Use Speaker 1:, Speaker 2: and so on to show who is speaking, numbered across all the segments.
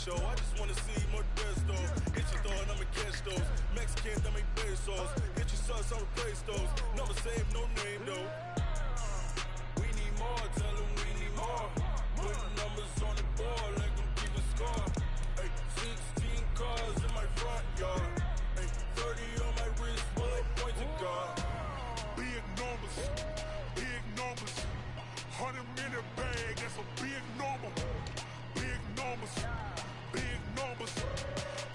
Speaker 1: show. I just wanna see more desto. Get your thought, I'ma catch those. Mexican, that make pesos. Get your sauce, I'll replace those. Never save no name though. We need more, tell them we need more. Put numbers on the board, like them keep a score. Ay, 16 cars in my front yard. Ay, 30 on my wrist, while I point to God.
Speaker 2: Big numbers, big numbers. 100 minute bag, that's a big number. Big numbers, big numbers.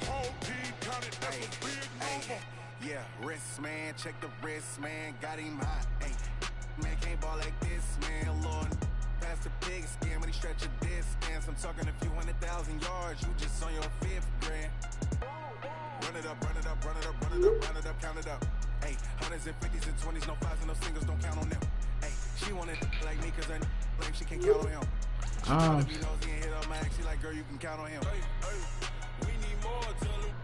Speaker 2: Whole team counted, that's a big number.
Speaker 3: Yeah, wrist man, check the wrist man, got him hot. Ay, man can't ball like this, man. Lord, pass the pig skin when he stretch a distance. I'm talking a few 100,000 yards, you just on your 5th grand. Run it up, run it up, run it up, run it up, run it up, count it up. Ay, 100s and 50s and 20s, no 5s and no singles, don't count on them. Ay, she wanted like me cause her like she can count on him. She trying to be nosy and hit up my ex, she like, girl, you can count on him.
Speaker 1: Ay, ay, we need more, tell them.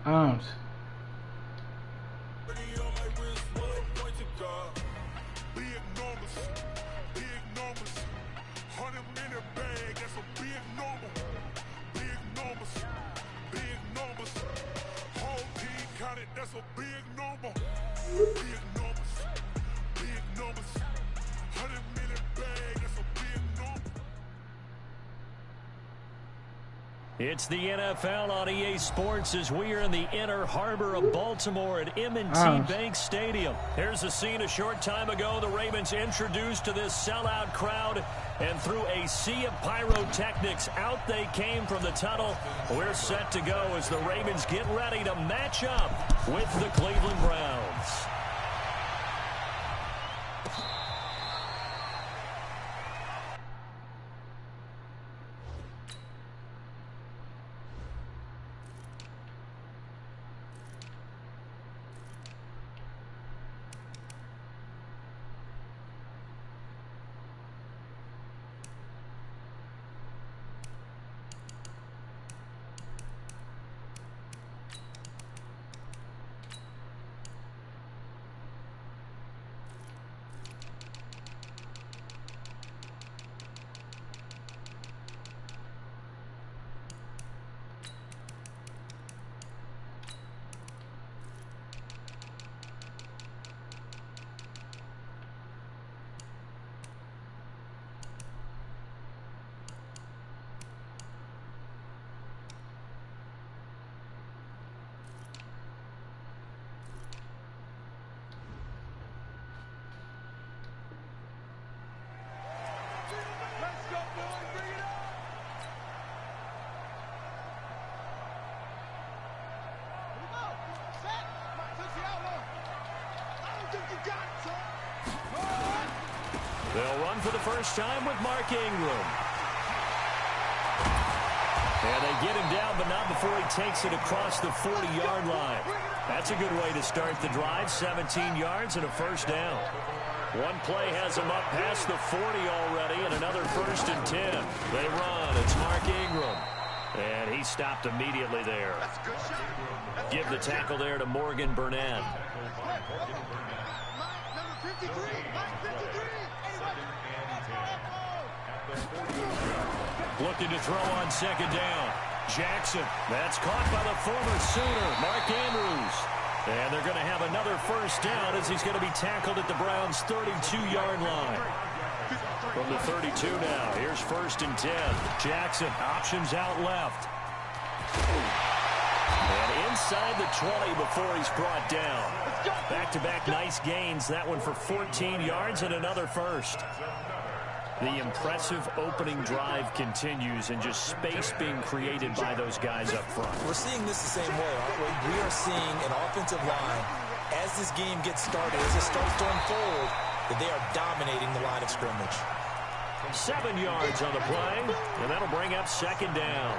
Speaker 4: Arms.
Speaker 2: Big numbers, big numbers. 100 minute bag, that's a big number. Big numbers, big numbers. Whole team counted, that's a big number. Big numbers, big numbers. 100 minute bag, that's a big number.
Speaker 5: It's the NFL on EA Sports as we are in the inner harbor of Baltimore at M&T Bank Stadium. Here's a scene a short time ago. The Ravens introduced to this sellout crowd, and through a sea of pyrotechnics, out they came from the tunnel. We're set to go as the Ravens get ready to match up with the Cleveland Browns. They'll run for the first time with Mark Ingram. And they get him down, but not before he takes it across the 40-yard line. That's a good way to start the drive. 17 yards and a first down. One play has him up past the 40 already, and another 1st and 10. They run. It's Mark Ingram. And he stopped immediately there. Give the tackle there to Morgan Burnett. Looking to throw on second down. Jackson. That's caught by the former Sooner, Mark Andrews. And they're going to have another first down as he's going to be tackled at the Browns' 32-yard line. From the 32 now, here's 1st and 10. Jackson, options out left. And inside the 20 before he's brought down. Back-to-back nice gains. That one for 14 yards and another first. The impressive opening drive continues, and just space being created by those guys up front.
Speaker 6: We're seeing this the same way, aren't we? We are seeing an offensive line, as this game gets started, as it starts to unfold, that they are dominating the line of scrimmage.
Speaker 5: 7 yards on the play, and that'll bring up second down.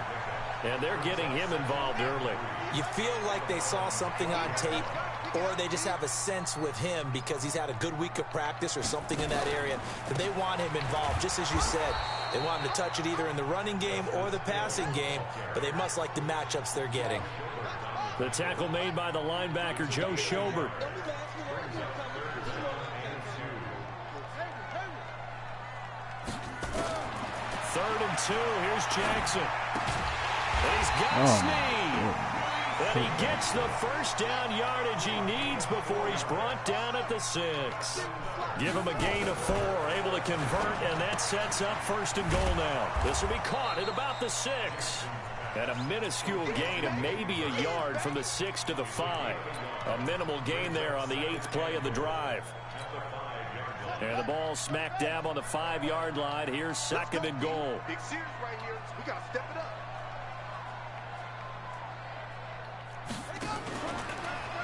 Speaker 5: And they're getting him involved early.
Speaker 6: You feel like they saw something on tape, or they just have a sense with him because he's had a good week of practice or something in that area that they want him involved. Just as you said, they want him to touch it either in the running game or the passing game, but they must like the matchups they're getting.
Speaker 5: The tackle made by the linebacker, Joe Schobert. 3rd and 2. Here's Jackson. And he's got Snead. And he gets the first down yardage he needs before he's brought down at the 6. Give him a gain of 4, able to convert, and that sets up 1st and goal now. This will be caught at about the 6. And a minuscule gain of maybe a yard from the 6 to the 5. A minimal gain there on the 8th play of the drive. And the ball smack dab on the 5-yard line. Here's 2nd and goal.
Speaker 2: Big series right here. We got to step it up.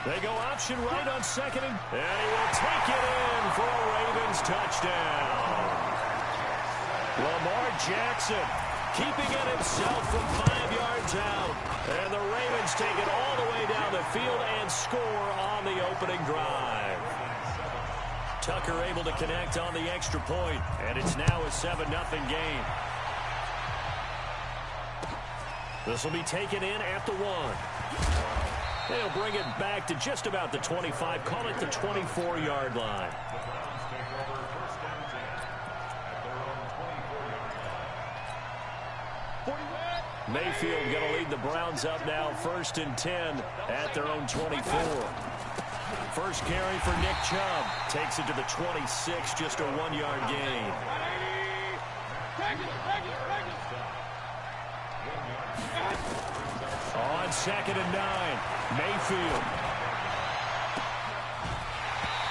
Speaker 5: They go option right on 2nd, and he will take it in for a Ravens touchdown. Lamar Jackson keeping it himself from 5 yards out. And the Ravens take it all the way down the field and score on the opening drive. Tucker able to connect on the extra point, and it's now a 7-0 game. This will be taken in at the 1. They'll bring it back to just about the 25, call it the 24-yard line. Mayfield going to lead the Browns up now, 1st and 10 at their own 24. First carry for Nick Chubb. Takes it to the 26, just a 1-yard gain. On 2nd and 9, Mayfield.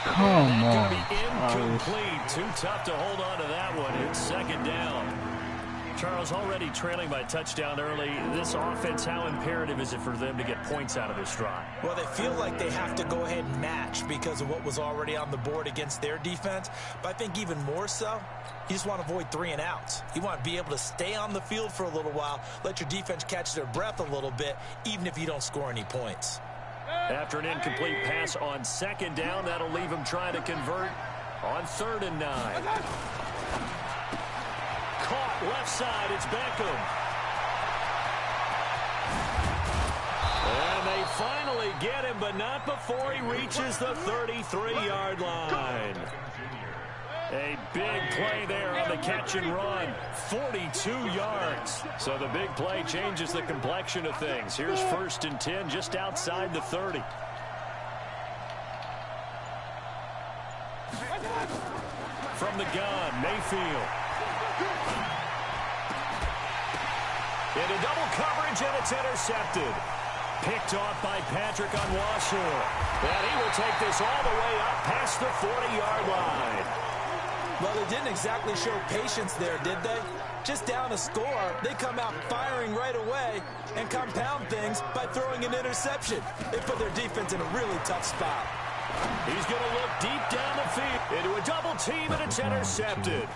Speaker 4: Come on.
Speaker 5: Going to be incomplete. Too tough to hold on to that one. It's 2nd down. Charles, already trailing by touchdown early. This offense, how imperative is it for them to get points out of this drive?
Speaker 6: Well, they feel like they have to go ahead and match because of what was already on the board against their defense. But I think even more so, you just want to avoid 3 and outs. You want to be able to stay on the field for a little while, let your defense catch their breath a little bit, even if you don't score any points.
Speaker 5: After an incomplete pass on 2nd down, that'll leave him trying to convert on 3rd and 9. Caught left side, it's Beckham. And they finally get him, but not before he reaches the 33-yard line. A big play there on the catch and run. 42 yards. So the big play changes the complexion of things. Here's 1st and 10 just outside the 30. From the gun, Mayfield. Into double coverage, and it's intercepted. Picked off by Patrick Onwuasor. And he will take this all the way up past the 40-yard line.
Speaker 6: Well, they didn't exactly show patience there, did they? Just down a score, they come out firing right away and compound things by throwing an interception. They put their defense in a really tough spot.
Speaker 5: He's going to look deep down the field into a double team, and it's intercepted.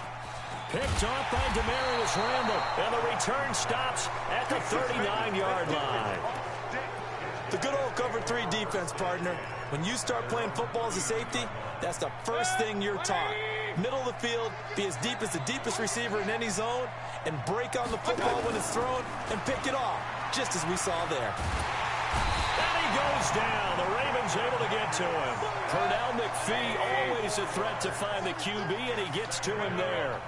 Speaker 5: Picked off by Demarius Randall, and the return stops at the 39-yard line.
Speaker 6: The good old cover 3 defense, partner. When you start playing football as a safety, that's the first thing you're taught. Middle of the field, be as deep as the deepest receiver in any zone, and break on the football when it's thrown and pick it off, just as we saw there.
Speaker 5: And he goes down. The Ravens able to get to him. Pernell McPhee, always a threat to find the QB, and he gets to him there.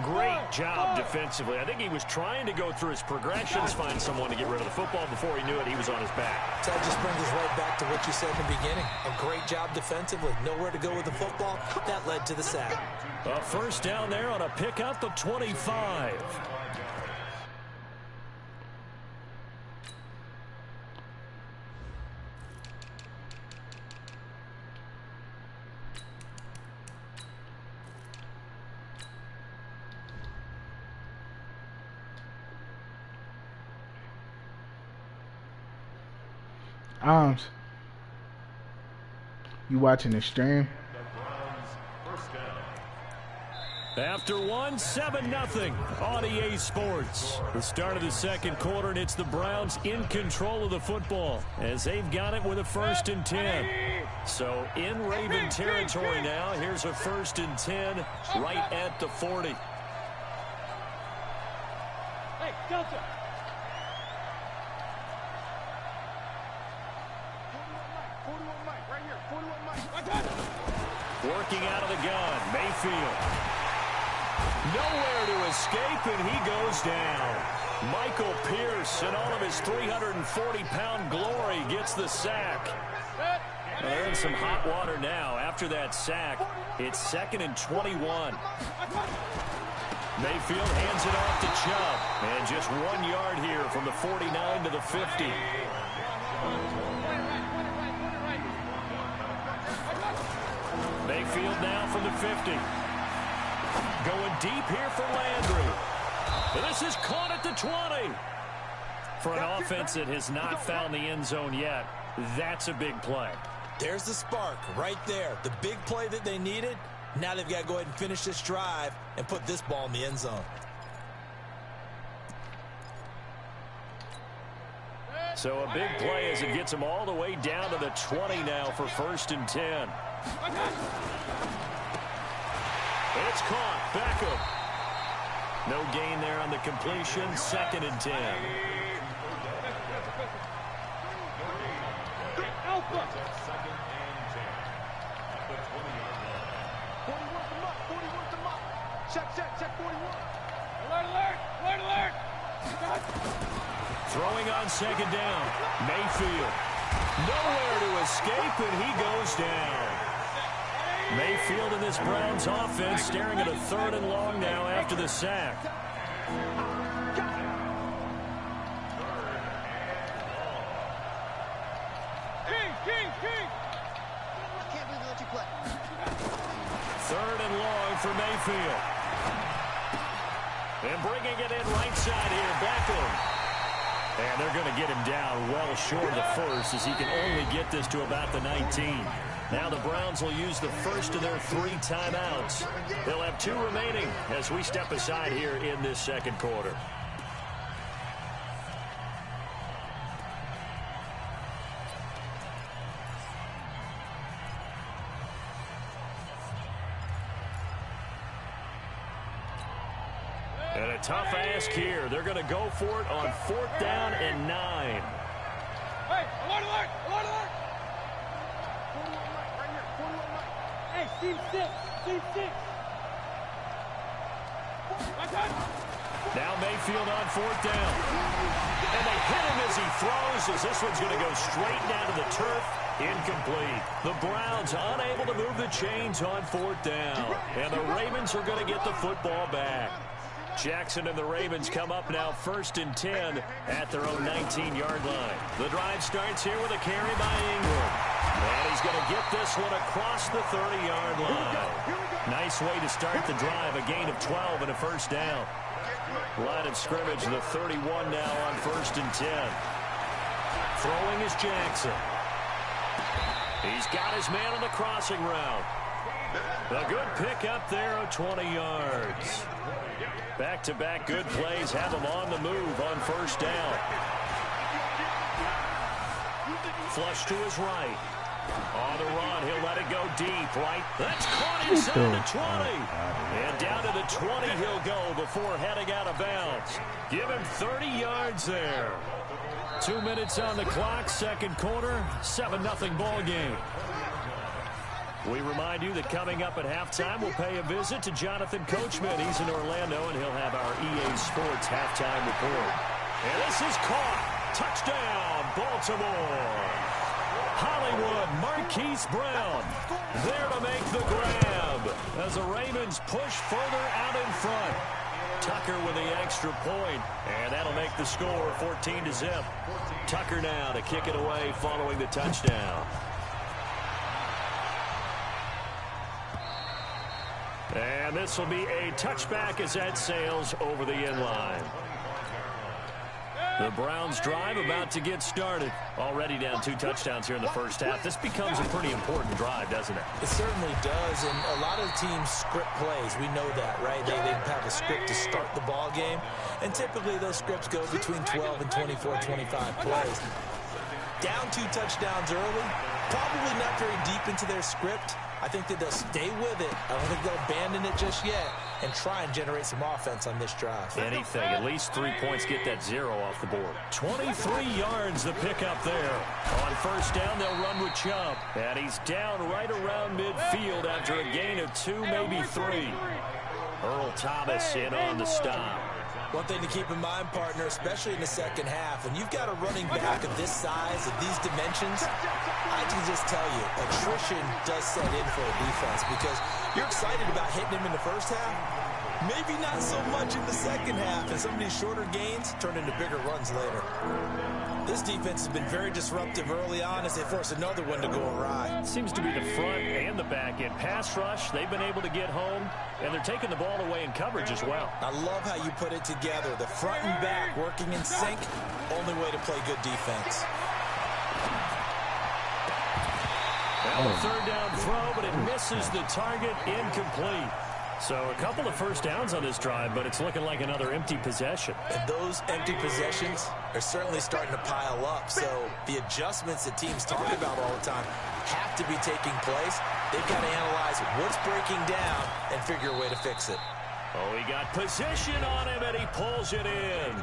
Speaker 5: Great job defensively. I think he was trying to go through his progressions, find someone to get rid of the football. Before he knew it, he was on his back.
Speaker 6: So that just brings us right back to what you said in the beginning. A great job defensively. Nowhere to go with the football. That led to the sack.
Speaker 5: A first down there on a pickup of 25.
Speaker 4: You watching the stream?
Speaker 5: After 7-0 on EA Sports. The start of the second quarter, and it's the Browns in control of the football as they've got it with a 1st and 10. So in Raven territory now. Here's a 1st and 10 right at the 40.
Speaker 7: Hey, Delta.
Speaker 5: Working out of the gun, Mayfield. Nowhere to escape, and he goes down. Michael Pierce, in all of his 340-pound glory, gets the sack. Well, they're in some hot water now. After that sack, it's 2nd and 21. Mayfield hands it off to Chubb. And just 1 yard here from the 49 to the 50. Mayfield now from the 50. Going deep here for Landry. And this is caught at the 20. For an offense that has not found the end zone yet, that's a big play.
Speaker 6: There's the spark right there. The big play that they needed. Now they've got to go ahead and finish this drive and put this ball in the end zone.
Speaker 5: So a big play as it gets them all the way down to the 20 now for 1st and 10. It's caught. Beckham. No gain there on the completion. 2nd and 10.
Speaker 7: Alpha. 41. Check 41. Alert.
Speaker 5: Throwing on 2nd down. Mayfield. Nowhere to escape, and he goes down. Mayfield and this Browns offense staring at a 3rd and long now after the sack.
Speaker 7: King.
Speaker 5: 3rd and long for Mayfield. And bringing it in right side here, Beckham. And they're going to get him down well short of the 1st as he can only get this to about the 19. Now the Browns will use the first of their 3 timeouts. They'll have 2 remaining as we step aside here in this 2nd quarter. And a tough ask here. They're going to go for it on 4th down and 9.
Speaker 7: Hey, alert. Hey, Steve 6.
Speaker 5: Now Mayfield on 4th down. And they hit him as he throws, as this one's going to go straight down to the turf. Incomplete. The Browns unable to move the chains on 4th down. And the Ravens are going to get the football back. Jackson and the Ravens come up now 1st and 10 at their own 19-yard line. The drive starts here with a carry by Ingram. And he's going to get this one across the 30-yard line. Nice way to start the drive. A gain of 12 and a 1st down. Line of scrimmage, the 31 now on 1st and 10. Throwing is Jackson. He's got his man on the crossing route. A good pick up there of 20 yards. Back-to-back good plays have him on the move on 1st down. Flush to his right. On the run, he'll let it go deep, right? That's caught inside the 20. And down to the 20 he'll go before heading out of bounds. Give him 30 yards there. 2 minutes on the clock, 2nd quarter, 7-0 ball game. We remind you that coming up at halftime, we'll pay a visit to Jonathan Coachman. He's in Orlando, and he'll have our EA Sports halftime report. And this is caught. Touchdown, Baltimore. Hollywood, Marquise Brown there to make the grab as the Ravens push further out in front. Tucker with the extra point, and that'll make the score 14-0. Tucker now to kick it away following the touchdown. And this will be a touchback as that sails over the end line. The Browns drive about to get started. Already down 2 touchdowns here in the 1st half. This becomes a pretty important drive, doesn't it?
Speaker 6: It certainly does, and a lot of teams script plays. We know that, right? They have a script to start the ball game, and typically those scripts go between 12 and 24, 25 plays. Down 2 touchdowns early, probably not very deep into their script. I think that they'll stay with it. I don't think they'll abandon it just yet and try and generate some offense on this drive.
Speaker 5: Anything. At least 3 points, get that 0 off the board. 23 yards the pickup there. On 1st down, they'll run with Chubb. And he's down right around midfield after a gain of 2, maybe 3. Earl Thomas in on the stop.
Speaker 6: One thing to keep in mind, partner, especially in the second half, when you've got a running back of this size, of these dimensions, I can just tell you, attrition does set in for a defense because you're excited about hitting him in the first half, maybe not so much in the second half, and some of these shorter gains turn into bigger runs later. This defense has been very disruptive early on as they force another one to go awry.
Speaker 5: Seems to be the front and the back end. Pass rush, they've been able to get home, and they're taking the ball away in coverage as well.
Speaker 6: I love how you put it together. The front and back working in sync, only way to play good defense.
Speaker 5: Now a third down throw, but it misses the target, incomplete. So a couple of first downs on this drive, but it's looking like another empty possession.
Speaker 6: And those empty possessions are certainly starting to pile up. So the adjustments that teams talk about all the time have to be taking place. They've got to analyze what's breaking down and figure a way to fix it.
Speaker 5: Oh, he got position on him, and he pulls it in.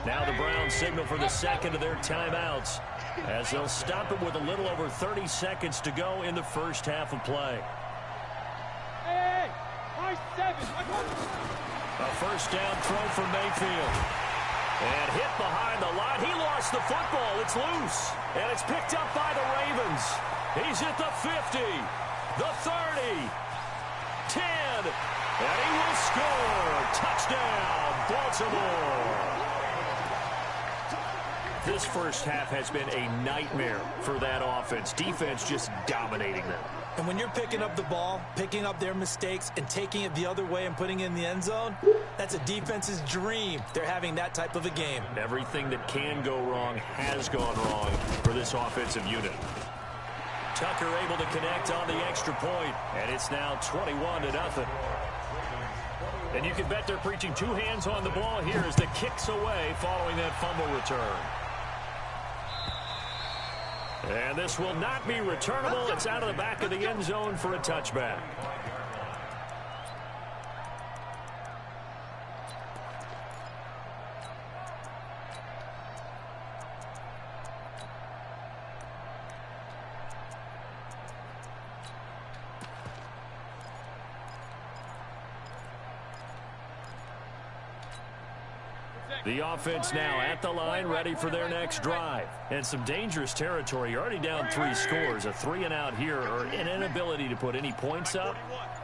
Speaker 5: Now the Browns signal for the second of their timeouts as they'll stop it with a little over 30 seconds to go in the first half of play. A first down throw for Mayfield. And hit behind the line. He lost the football. It's loose. And it's picked up by the Ravens. He's at the 50, the 30, 10, and he will score. Touchdown, Baltimore. This first half has been a nightmare for that offense. Defense just dominating them.
Speaker 6: And when you're picking up the ball, picking up their mistakes, and taking it the other way and putting it in the end zone, that's a defense's dream. They're having that type of a game.
Speaker 5: Everything that can go wrong has gone wrong for this offensive unit. Tucker able to connect on the extra point, and it's now 21-0. And you can bet they're preaching two hands on the ball here as the kick's away following that fumble return. And this will not be returnable. It's out of the back of the end zone for a touchback. The offense now at the line, ready for their next drive. And some dangerous territory. You're already down 3 scores. A 3-and-out here, or an inability to put any points up.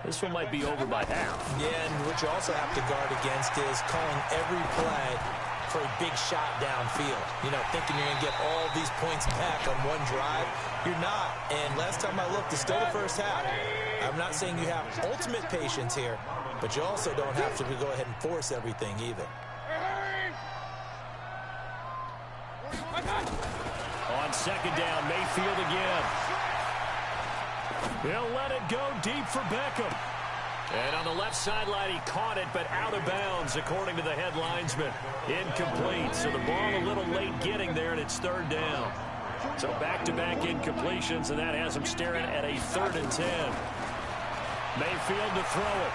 Speaker 5: This one might be over by half.
Speaker 6: Yeah, and what you also have to guard against is calling every play for a big shot downfield. You know, thinking you're going to get all these points back on one drive. You're not. And last time I looked, it's still the first half. I'm not saying you have ultimate patience here, but you also don't have to go ahead and force everything either.
Speaker 5: On second down, Mayfield again. He'll let it go deep for Beckham. And on the left sideline, he caught it, but out of bounds, according to the head linesman. Incomplete, so the ball a little late getting there, and it's third down. So back-to-back incompletions, and that has him staring at a 3rd and 10. Mayfield to throw it.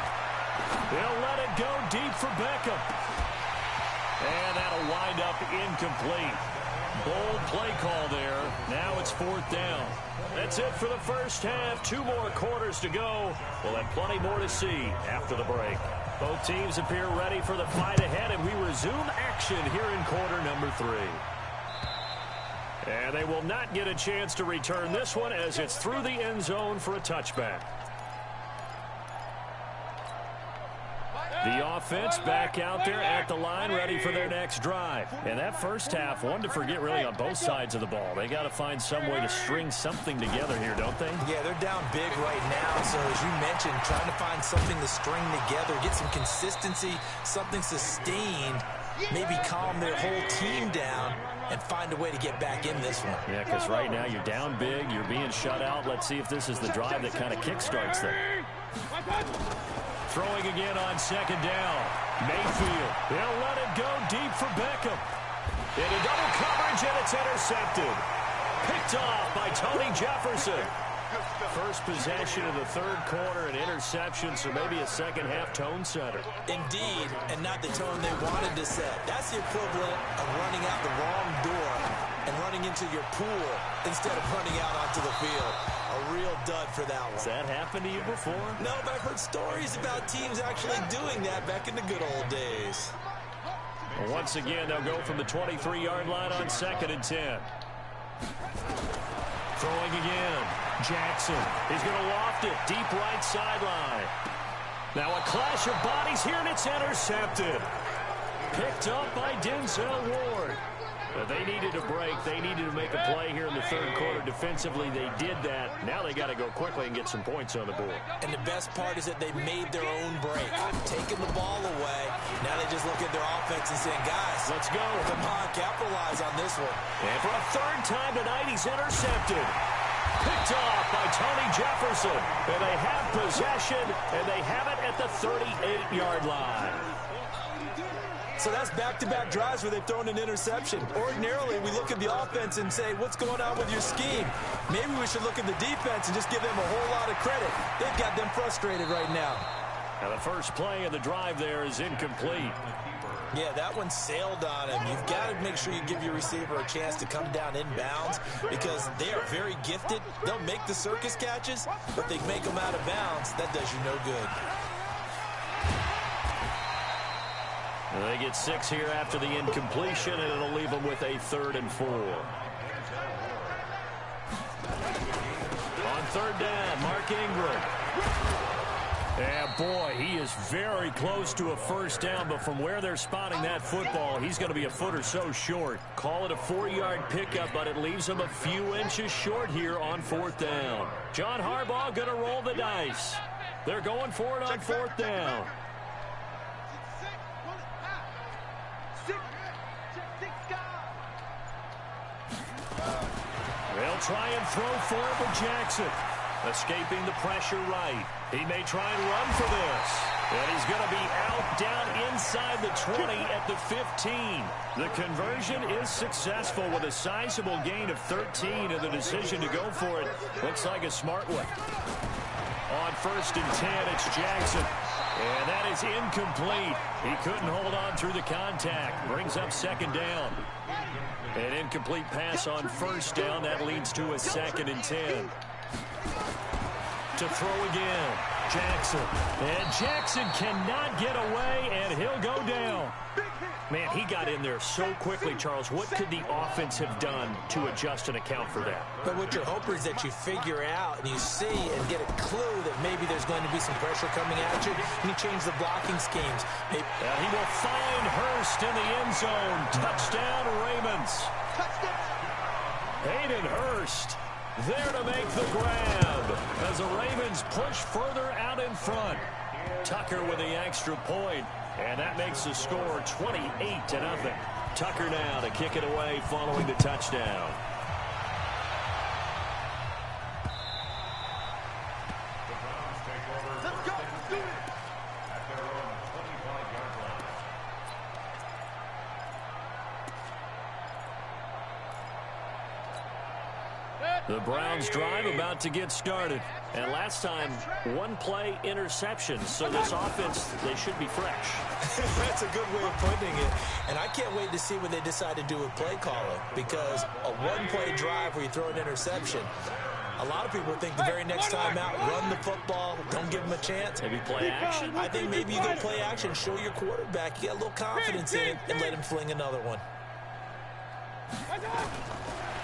Speaker 5: He'll let it go deep for Beckham. And that'll wind up incomplete. Bold play call there. Now it's 4th down. That's it for the first half. 2 more quarters to go. We'll have plenty more to see after the break. Both teams appear ready for the fight ahead, and we resume action here in quarter number 3. And they will not get a chance to return this one as it's through the end zone for a touchback. The offense back out there at the line, ready for their next drive. And that first half, one to forget really on both sides of the ball. They got to find some way to string something together here, don't they?
Speaker 6: Yeah, they're down big right now. So as you mentioned, trying to find something to string together, get some consistency, something sustained, maybe calm their whole team down and find a way to get back in this one.
Speaker 5: Yeah, because right now you're down big, you're being shut out. Let's see if this is the drive that kind of kickstarts them. Throwing again on second down. Mayfield. They'll let it go deep for Beckham. Into double coverage, and it's intercepted. Picked off by Tony Jefferson. First possession of the 3rd quarter, an interception, so maybe a second half tone setter.
Speaker 6: Indeed, and not the tone they wanted to set. That's the equivalent of running out the wrong door and running into your pool instead of running out onto the field. A real dud for that one.
Speaker 5: Has that happened to you before?
Speaker 6: No, but I've heard stories about teams actually doing that back in the good old days.
Speaker 5: Well, once again, they'll go from the 23-yard line on 2nd and 10. Throwing again. Jackson. He's going to loft it. Deep right sideline. Now a clash of bodies here, and it's intercepted. Picked up by Denzel Ward. They needed a break. They needed to make a play here in the third quarter. Defensively, they did that. Now they got to go quickly and get some points on the board.
Speaker 6: And the best part is that they made their own break. Taking the ball away. Now they just look at their offense and saying, guys,
Speaker 5: let's go.
Speaker 6: Come on, capitalize on this one.
Speaker 5: And for a third time tonight, he's intercepted. Picked off by Tony Jefferson. And they have possession, and they have it at the 38-yard line.
Speaker 6: So that's back-to-back drives where they've thrown an interception. Ordinarily, we look at the offense and say, what's going on with your scheme? Maybe we should look at the defense and just give them a whole lot of credit. They've got them frustrated right now.
Speaker 5: Now the first play of the drive there is incomplete.
Speaker 6: Yeah, that one sailed on him. You've got to make sure you give your receiver a chance to come down inbounds because they are very gifted. They'll make the circus catches, but they make them out of bounds. That does you no good.
Speaker 5: They get 6 here after the incompletion, and it'll leave them with a 3rd and 4. On 3rd down, Mark Ingram. Yeah, boy, he is very close to a first down, but from where they're spotting that football, he's going to be a foot or so short. Call it a 4-yard pickup, but it leaves him a few inches short here on 4th down. John Harbaugh going to roll the dice. They're going for it on 4th down. They'll try and throw for it with Jackson. Escaping the pressure right. He may try and run for this. And he's going to be out down inside the 20 at the 15. The conversion is successful with a sizable gain of 13, and the decision to go for it looks like a smart one. On 1st and 10, it's Jackson. And that is incomplete. He couldn't hold on through the contact. Brings up 2nd down. An incomplete pass on 1st down. That leads to a 2nd and 10. To throw again, Jackson. And Jackson cannot get away, and he'll go down. Man, he got in there so quickly, Charles. What could the offense have done to adjust and account for that?
Speaker 6: But what you're hoping is that you figure out and you see and get a clue that maybe there's going to be some pressure coming at you, and you change the blocking schemes. He
Speaker 5: will find Hurst in the end zone. Touchdown, Ravens. Hayden Hurst there to make the grab as the Ravens push further out in front. Tucker with the extra point, and that makes the score 28-0. Tucker now to kick it away following the touchdown. The Browns drive about to get started. And last time, 1-play interception. So this offense, they should be fresh.
Speaker 6: That's a good way of putting it. And I can't wait to see what they decide to do with play calling. Because a 1-play drive where you throw an interception, a lot of people think the very next time out, run the football, don't give them a chance.
Speaker 5: Maybe play action.
Speaker 6: I think maybe you go play action, show your quarterback, you got a little confidence in him, and let him fling another one.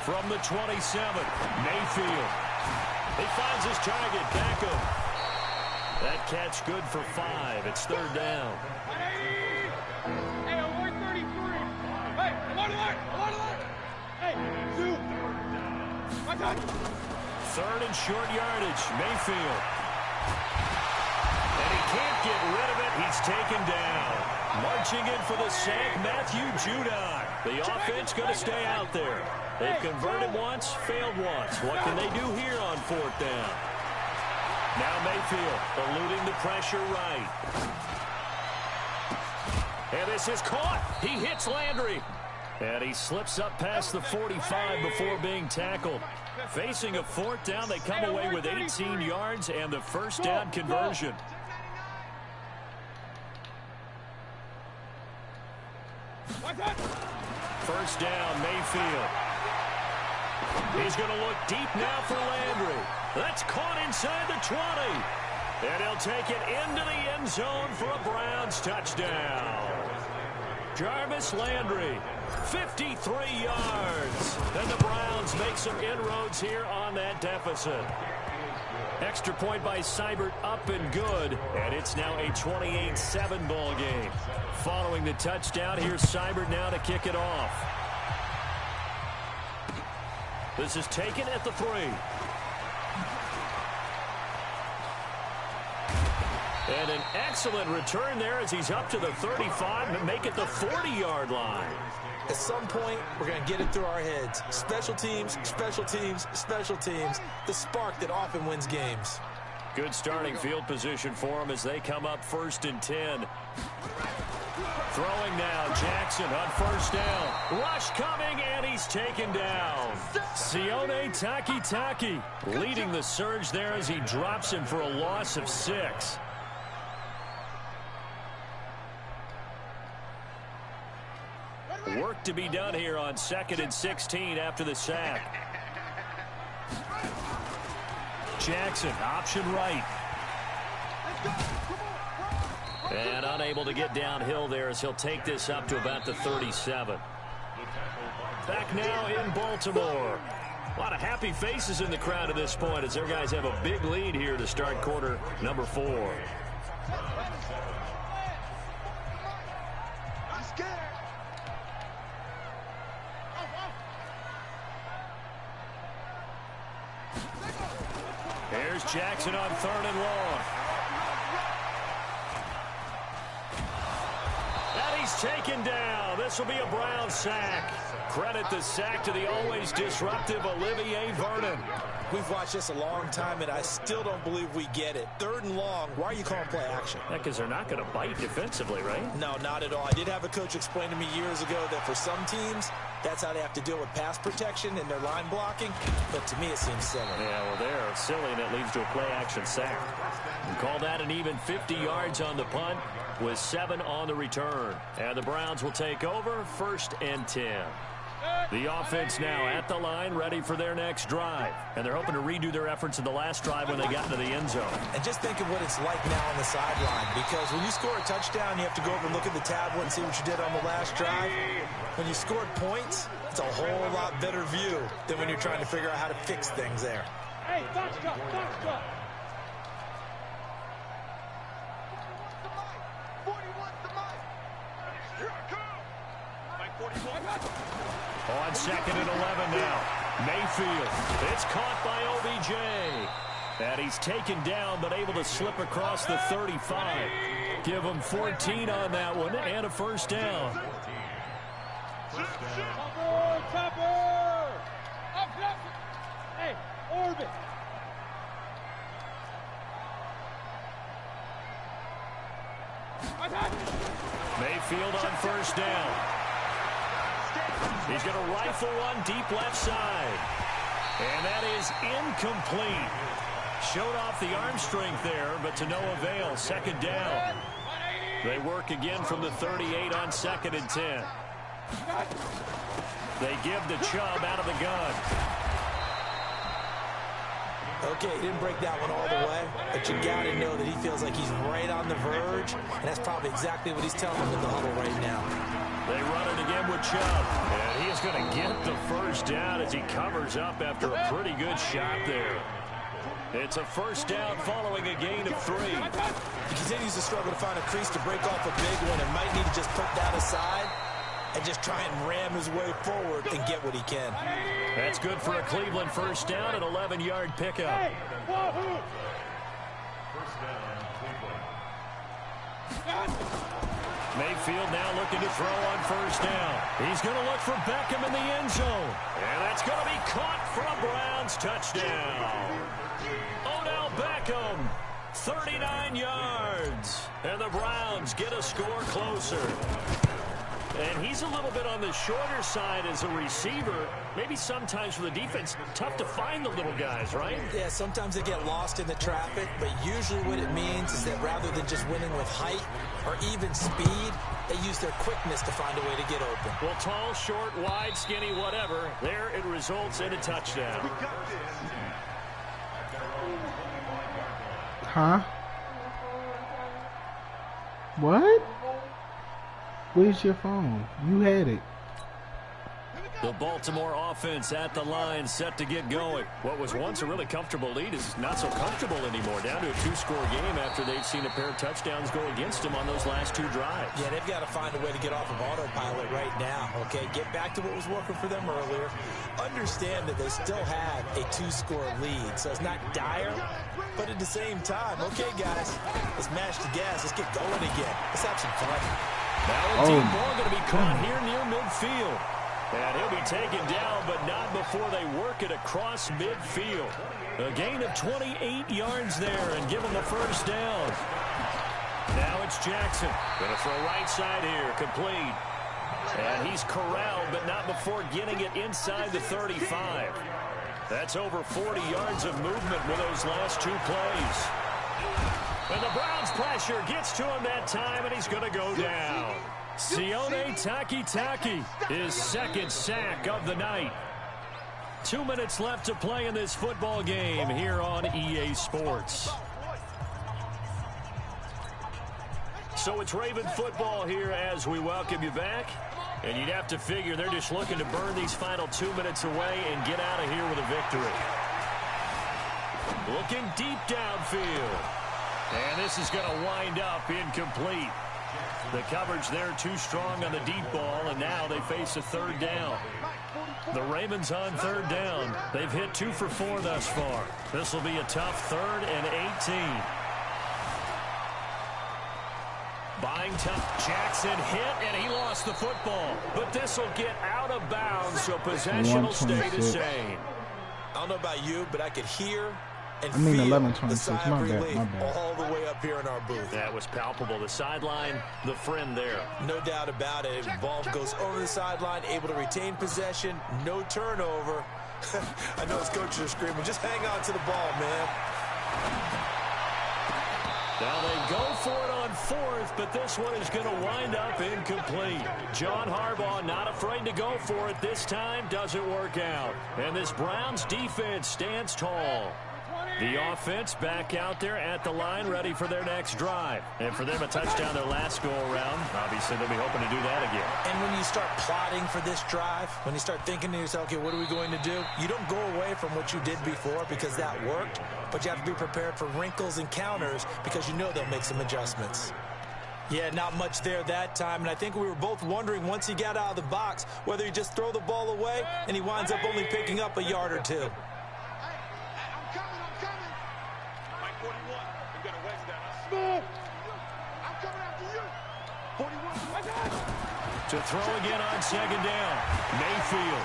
Speaker 5: From the 27, Mayfield. He finds his target, Beckham. That catch good for 5. It's 3rd down.
Speaker 7: Hey, alert 33. Hey, alert. Hey, Zoo. My God.
Speaker 5: 3rd and short yardage, Mayfield. And he can't get rid of it. He's taken down. Marching in for the sack, Matthew Judon. The offense going to stay out there. They've converted once, failed once. What can they do here on 4th down? Now Mayfield eluding the pressure right. And this is caught. He hits Landry. And he slips up past the 45 before being tackled. Facing a 4th down, they come away with 18 yards and the first down conversion. First down, Mayfield. He's going to look deep now for Landry. That's caught inside the 20. And he'll take it into the end zone for a Browns touchdown. Jarvis Landry, 53 yards. And the Browns make some inroads here on that deficit. Extra point by Seibert, up and good. And it's now a 28-7 ball game. Following the touchdown, here's Seibert now to kick it off. This is taken at the 3. And an excellent return there as he's up to the 35 and make it the 40-yard line.
Speaker 6: At some point, we're going to get it through our heads. Special teams, special teams, special teams. The spark that often wins games.
Speaker 5: Good starting field position for them as they come up 1st and 10. Throwing now, Jackson on 1st down. Rush coming, and he's taken down. Sione Takitaki leading the surge there as he drops him for a loss of 6. Work to be done here on 2nd and 16 after the sack. Jackson, option right. And unable to get downhill there as he'll take this up to about the 37. Back now in Baltimore. A lot of happy faces in the crowd at this point as their guys have a big lead here to start quarter number 4. Here's Jackson on 3rd and long. And he's taken down. This will be a Brown sack. Credit the sack to the always disruptive Olivier Vernon.
Speaker 6: We've watched this a long time, and I still don't believe we get it. 3rd and long. Why are you calling play action?
Speaker 5: Because they're not going to bite defensively, right?
Speaker 6: No, not at all. I did have a coach explain to me years ago that for some teams, that's how they have to deal with pass protection and their line blocking. But to me, it seems silly.
Speaker 5: Yeah, well, they're silly, and it leads to a play-action sack. And call that an even 50 yards on the punt with 7 on the return. And the Browns will take over 1st and 10. The offense now at the line, ready for their next drive. And they're hoping to redo their efforts in the last drive when they got into the end zone.
Speaker 6: And just think of what it's like now on the sideline. Because when you score a touchdown, you have to go over and look at the tablet and see what you did on the last drive. When you scored points, it's a whole lot better view than when you're trying to figure out how to fix things there.
Speaker 7: Hey, box cut, box cut. 41 the mic. Here I come. Mike 41.
Speaker 5: On 2nd and 11 now. Mayfield. It's caught by OBJ. And he's taken down but able to slip across the 35. Give him 14 on that one and a 1st down.
Speaker 7: Chopper! Up. Hey, orbit.
Speaker 5: Mayfield on 1st down. He's going to rifle one deep left side. And that is incomplete. Showed off the arm strength there, but to no avail. 2nd down. They work again from the 38 on 2nd and 10. They give the Chubb out of the gun.
Speaker 6: Okay, he didn't break that one all the way, but you got to know that he feels like he's right on the verge, and that's probably exactly what he's telling them in the huddle right now.
Speaker 5: They run it again with Chubb, and he is going to get the 1st down as he covers up after a pretty good shot there. It's a 1st down following a gain of 3.
Speaker 6: He continues to struggle to find a crease to break off a big one and might need to just put that aside and just try and ram his way forward and get what he can.
Speaker 5: That's good for a Cleveland 1st down, an 11-yard pickup. Mayfield now looking to throw on 1st down. He's going to look for Beckham in the end zone. And that's going to be caught for a Browns touchdown. Odell Beckham, 39 yards. And the Browns get a score closer. And he's a little bit on the shorter side as a receiver. Maybe sometimes for the defense, tough to find the little guys, right?
Speaker 6: Yeah, sometimes they get lost in the traffic, but usually what it means is that rather than just winning with height or even speed, they use their quickness to find a way to get open.
Speaker 5: Well, tall, short, wide, skinny, whatever, there it results in a touchdown.
Speaker 4: Huh? What? Where's your phone? You had it.
Speaker 5: The Baltimore offense at the line, set to get going. What was once a really comfortable lead is not so comfortable anymore. Down to a 2-score game after they've seen a pair of touchdowns go against them on those last 2 drives.
Speaker 6: Yeah, they've got to find a way to get off of autopilot right now, okay? Get back to what was working for them earlier. Understand that they still have a 2-score lead, so it's not dire, but at the same time, okay, guys, let's match the gas. Let's get going again. Let's have some fun.
Speaker 5: Now a deep ball going to be caught here near midfield. And he'll be taken down, but not before they work it across midfield. A gain of 28 yards there and give him the first down. Now it's Jackson. Going to throw right side here, complete. And he's corralled, but not before getting it inside the 35. That's over 40 yards of movement with those last 2 plays. And the Browns pressure gets to him that time, and he's going to go down. Sione Takitaki, his second sack of the night. 2 minutes left to play in this football game here on EA Sports. So it's Raven football here as we welcome you back. And you'd have to figure they're just looking to burn these final 2 minutes away and get out of here with a victory. Looking deep downfield. And this is going to wind up incomplete. The coverage there too strong on the deep ball, and now they face a 3rd down. The Ravens on 3rd down. They've hit 2 for 4 thus far. This will be a tough 3rd and 18. Buying tough. Jackson hit, and he lost the football. But this will get out of bounds, so possession will stay the same.
Speaker 6: I don't know about you, but I could hear and
Speaker 4: feel
Speaker 6: 11-26,
Speaker 4: the sigh of relief
Speaker 6: all the way up here in our booth.
Speaker 5: That was palpable. The sideline, the friend there.
Speaker 6: No doubt about it. Ball goes over the sideline, able to retain possession, no turnover. I know his coaches are screaming, just hang on to the ball, man.
Speaker 5: Now they go for it on 4th, but this one is going to wind up incomplete. John Harbaugh not afraid to go for it this time. Doesn't work out. And this Browns defense stands tall. The offense back out there at the line, ready for their next drive. And for them, a touchdown their last go-around. Obviously, they'll be hoping to do that again.
Speaker 6: And when you start plotting for this drive, when you start thinking to yourself, okay, what are we going to do? You don't go away from what you did before because that worked, but you have to be prepared for wrinkles and counters because you know they'll make some adjustments. Yeah, not much there that time, and I think we were both wondering once he got out of the box whether he just throw the ball away and he winds up only picking up a yard or 2.
Speaker 5: To throw again on 2nd down. Mayfield.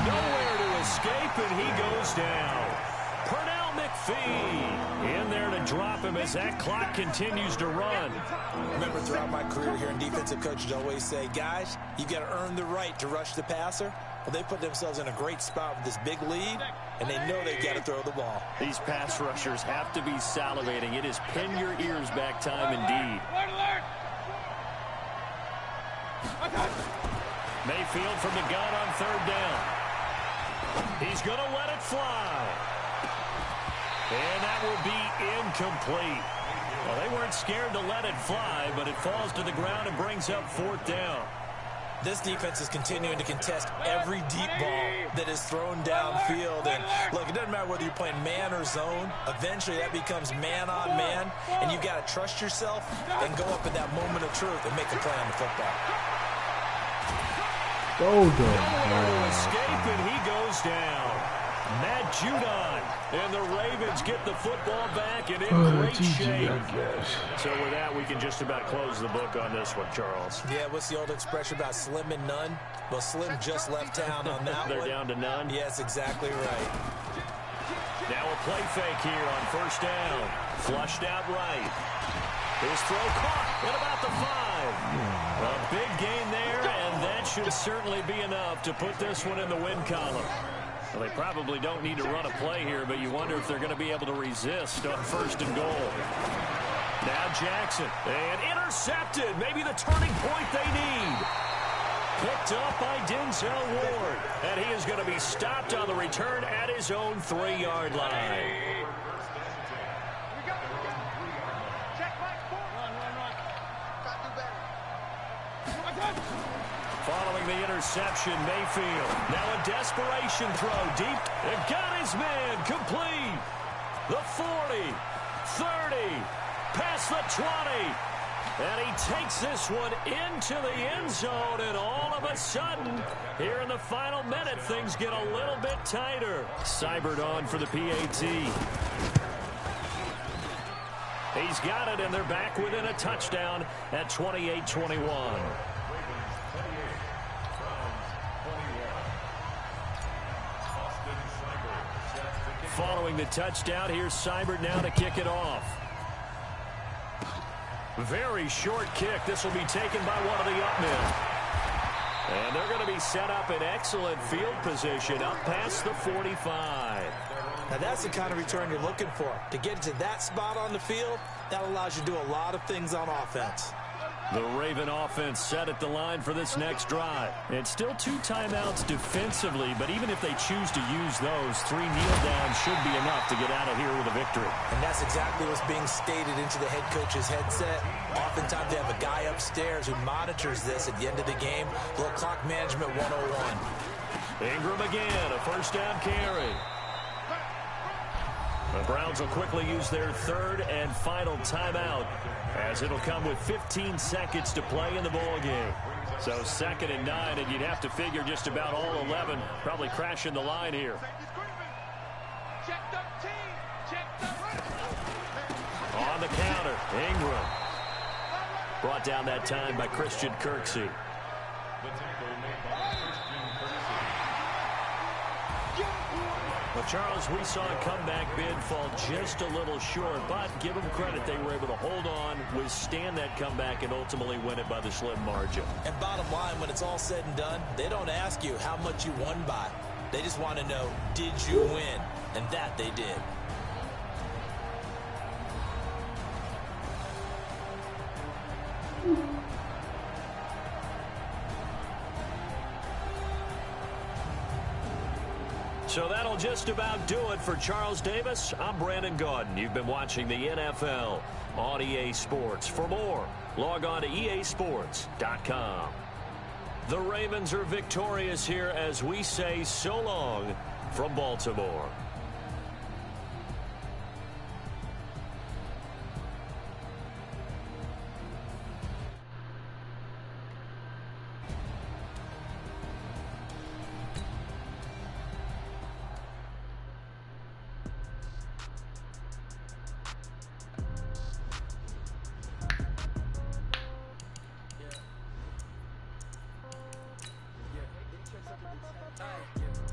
Speaker 5: Nowhere to escape, and he goes down. Pernell McPhee in there to drop him as that clock continues to run.
Speaker 6: Remember, throughout my career here in defensive coaches always say, guys, you got to earn the right to rush the passer. Well, they put themselves in a great spot with this big lead, and they know they've got to throw the ball.
Speaker 5: These pass rushers have to be salivating. It is pin your ears back time indeed. Mayfield from the gun on 3rd down. He's going to let it fly. And that will be incomplete. Well, they weren't scared to let it fly, but it falls to the ground and brings up 4th down.
Speaker 6: This defense is continuing to contest every deep ball that is thrown downfield. And look, it doesn't matter whether you're playing man or zone. Eventually, that becomes man on man. And you've got to trust yourself and go up in that moment of truth and make a play on the football.
Speaker 4: Go down.
Speaker 5: Nowhere to escape, and he goes down. Matt Judon. And the Ravens get the football back and in great shape. So with that, we can just about close the book on this one, Charles.
Speaker 6: Yeah, what's the old expression about slim and none? Well, Slim just left town on that
Speaker 5: They're
Speaker 6: one.
Speaker 5: down to none?
Speaker 6: Yes, exactly right.
Speaker 5: Now a play fake here on 1st down. Flushed out right. His throw caught at about the 5. A big gain there, That should certainly be enough to put this one in the win column. Well, they probably don't need to run a play here, but you wonder if they're going to be able to resist on 1st and goal. Now Jackson, and intercepted. Maybe the turning point they need. Picked up by Denzel Ward, and he is going to be stopped on the return at his own 3-yard line. Following the interception, Mayfield. Now a desperation throw deep. And got his man complete. The 40, 30, past the 20. And he takes this one into the end zone. And all of a sudden, here in the final minute, things get a little bit tighter. Seibert on for the PAT. He's got it, and they're back within a touchdown at 28-21. Following the touchdown, here's Seibert now to kick it off. Very short kick. This will be taken by one of the up men. And they're going to be set up in excellent field position up past the 45.
Speaker 6: Now that's the kind of return you're looking for. To get to that spot on the field, that allows you to do a lot of things on offense.
Speaker 5: The Raven offense set at the line for this next drive. It's still 2 timeouts defensively, but even if they choose to use those, 3 kneel downs should be enough to get out of here with a victory.
Speaker 6: And that's exactly what's being stated into the head coach's headset. Oftentimes they have a guy upstairs who monitors this at the end of the game. A little clock management 101.
Speaker 5: Ingram again, a 1st down carry. The Browns will quickly use their 3rd and final timeout, as it'll come with 15 seconds to play in the ball game. So 2nd and 9, and you'd have to figure just about all 11 probably crashing the line here. On the counter, Ingram. Brought down that time by Christian Kirksey. Well, Charles, we saw a comeback bid fall just a little short, but give them credit. They were able to hold on, withstand that comeback, and ultimately win it by the slim margin.
Speaker 6: And bottom line, when it's all said and done, they don't ask you how much you won by. They just want to know, did you win? And that they did.
Speaker 5: So that'll just about do it for Charles Davis. I'm Brandon Gaudin. You've been watching the NFL on EA Sports. For more, log on to easports.com. The Ravens are victorious here as we say so long from Baltimore.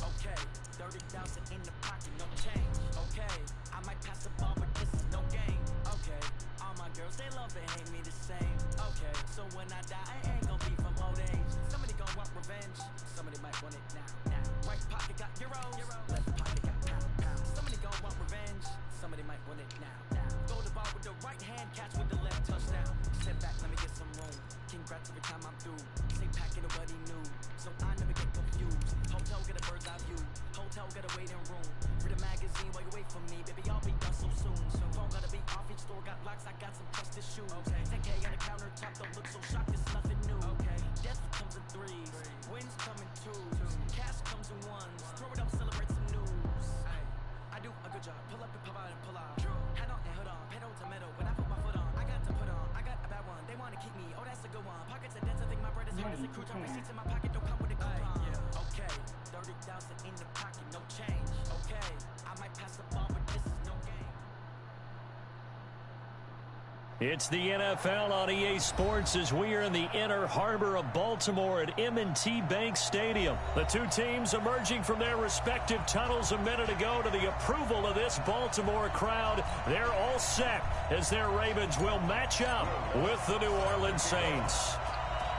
Speaker 8: Okay, 30,000 in the pocket, no change. Okay, I might pass the ball, but this is no game. Okay, all my girls, they love and hate me the same. Okay, so when I die, I ain't gonna be from old age. Somebody gonna want revenge, somebody might want it now. Right pocket got euros, left pocket got pounds. Somebody gonna want revenge, somebody might want it now. Go the ball with the right hand, catch with the left, touchdown. Step back, let me get some room. Congrats every time I'm through. Stay packing what he knew, so I never get confused. Hotel get a bird's eye view. Hotel get a waiting room. Read a magazine while you wait for me, baby. I'll be done so soon. So phone gotta be off. Each store got locks. I got some trusted shoes. Okay. 10K on the countertop. Don't look so shocked. It's nothing new. Okay. Death comes in 3s. Wins come in 2s. Cash comes in 1s. Throw it up, celebrate some news. I do a good job. Pull up and pop out and pull out. Head on and hood on. Pedal to metal. When I put my foot on, I got to put on. I got a bad one. They wanna keep me. Oh, that's a good one. Pockets are dense. I think my bread is hard as a crouton. Receipts in my pocket don't come with a coupon. Okay. 30,000 in the pocket, no change. Okay, I might pass the ball, but this is no game.
Speaker 5: It's the NFL on EA Sports as we are in the inner harbor of Baltimore at M&T Bank Stadium. The two teams emerging from their respective tunnels a minute ago to the approval of this Baltimore crowd. They're all set as their Ravens will match up with the New Orleans Saints.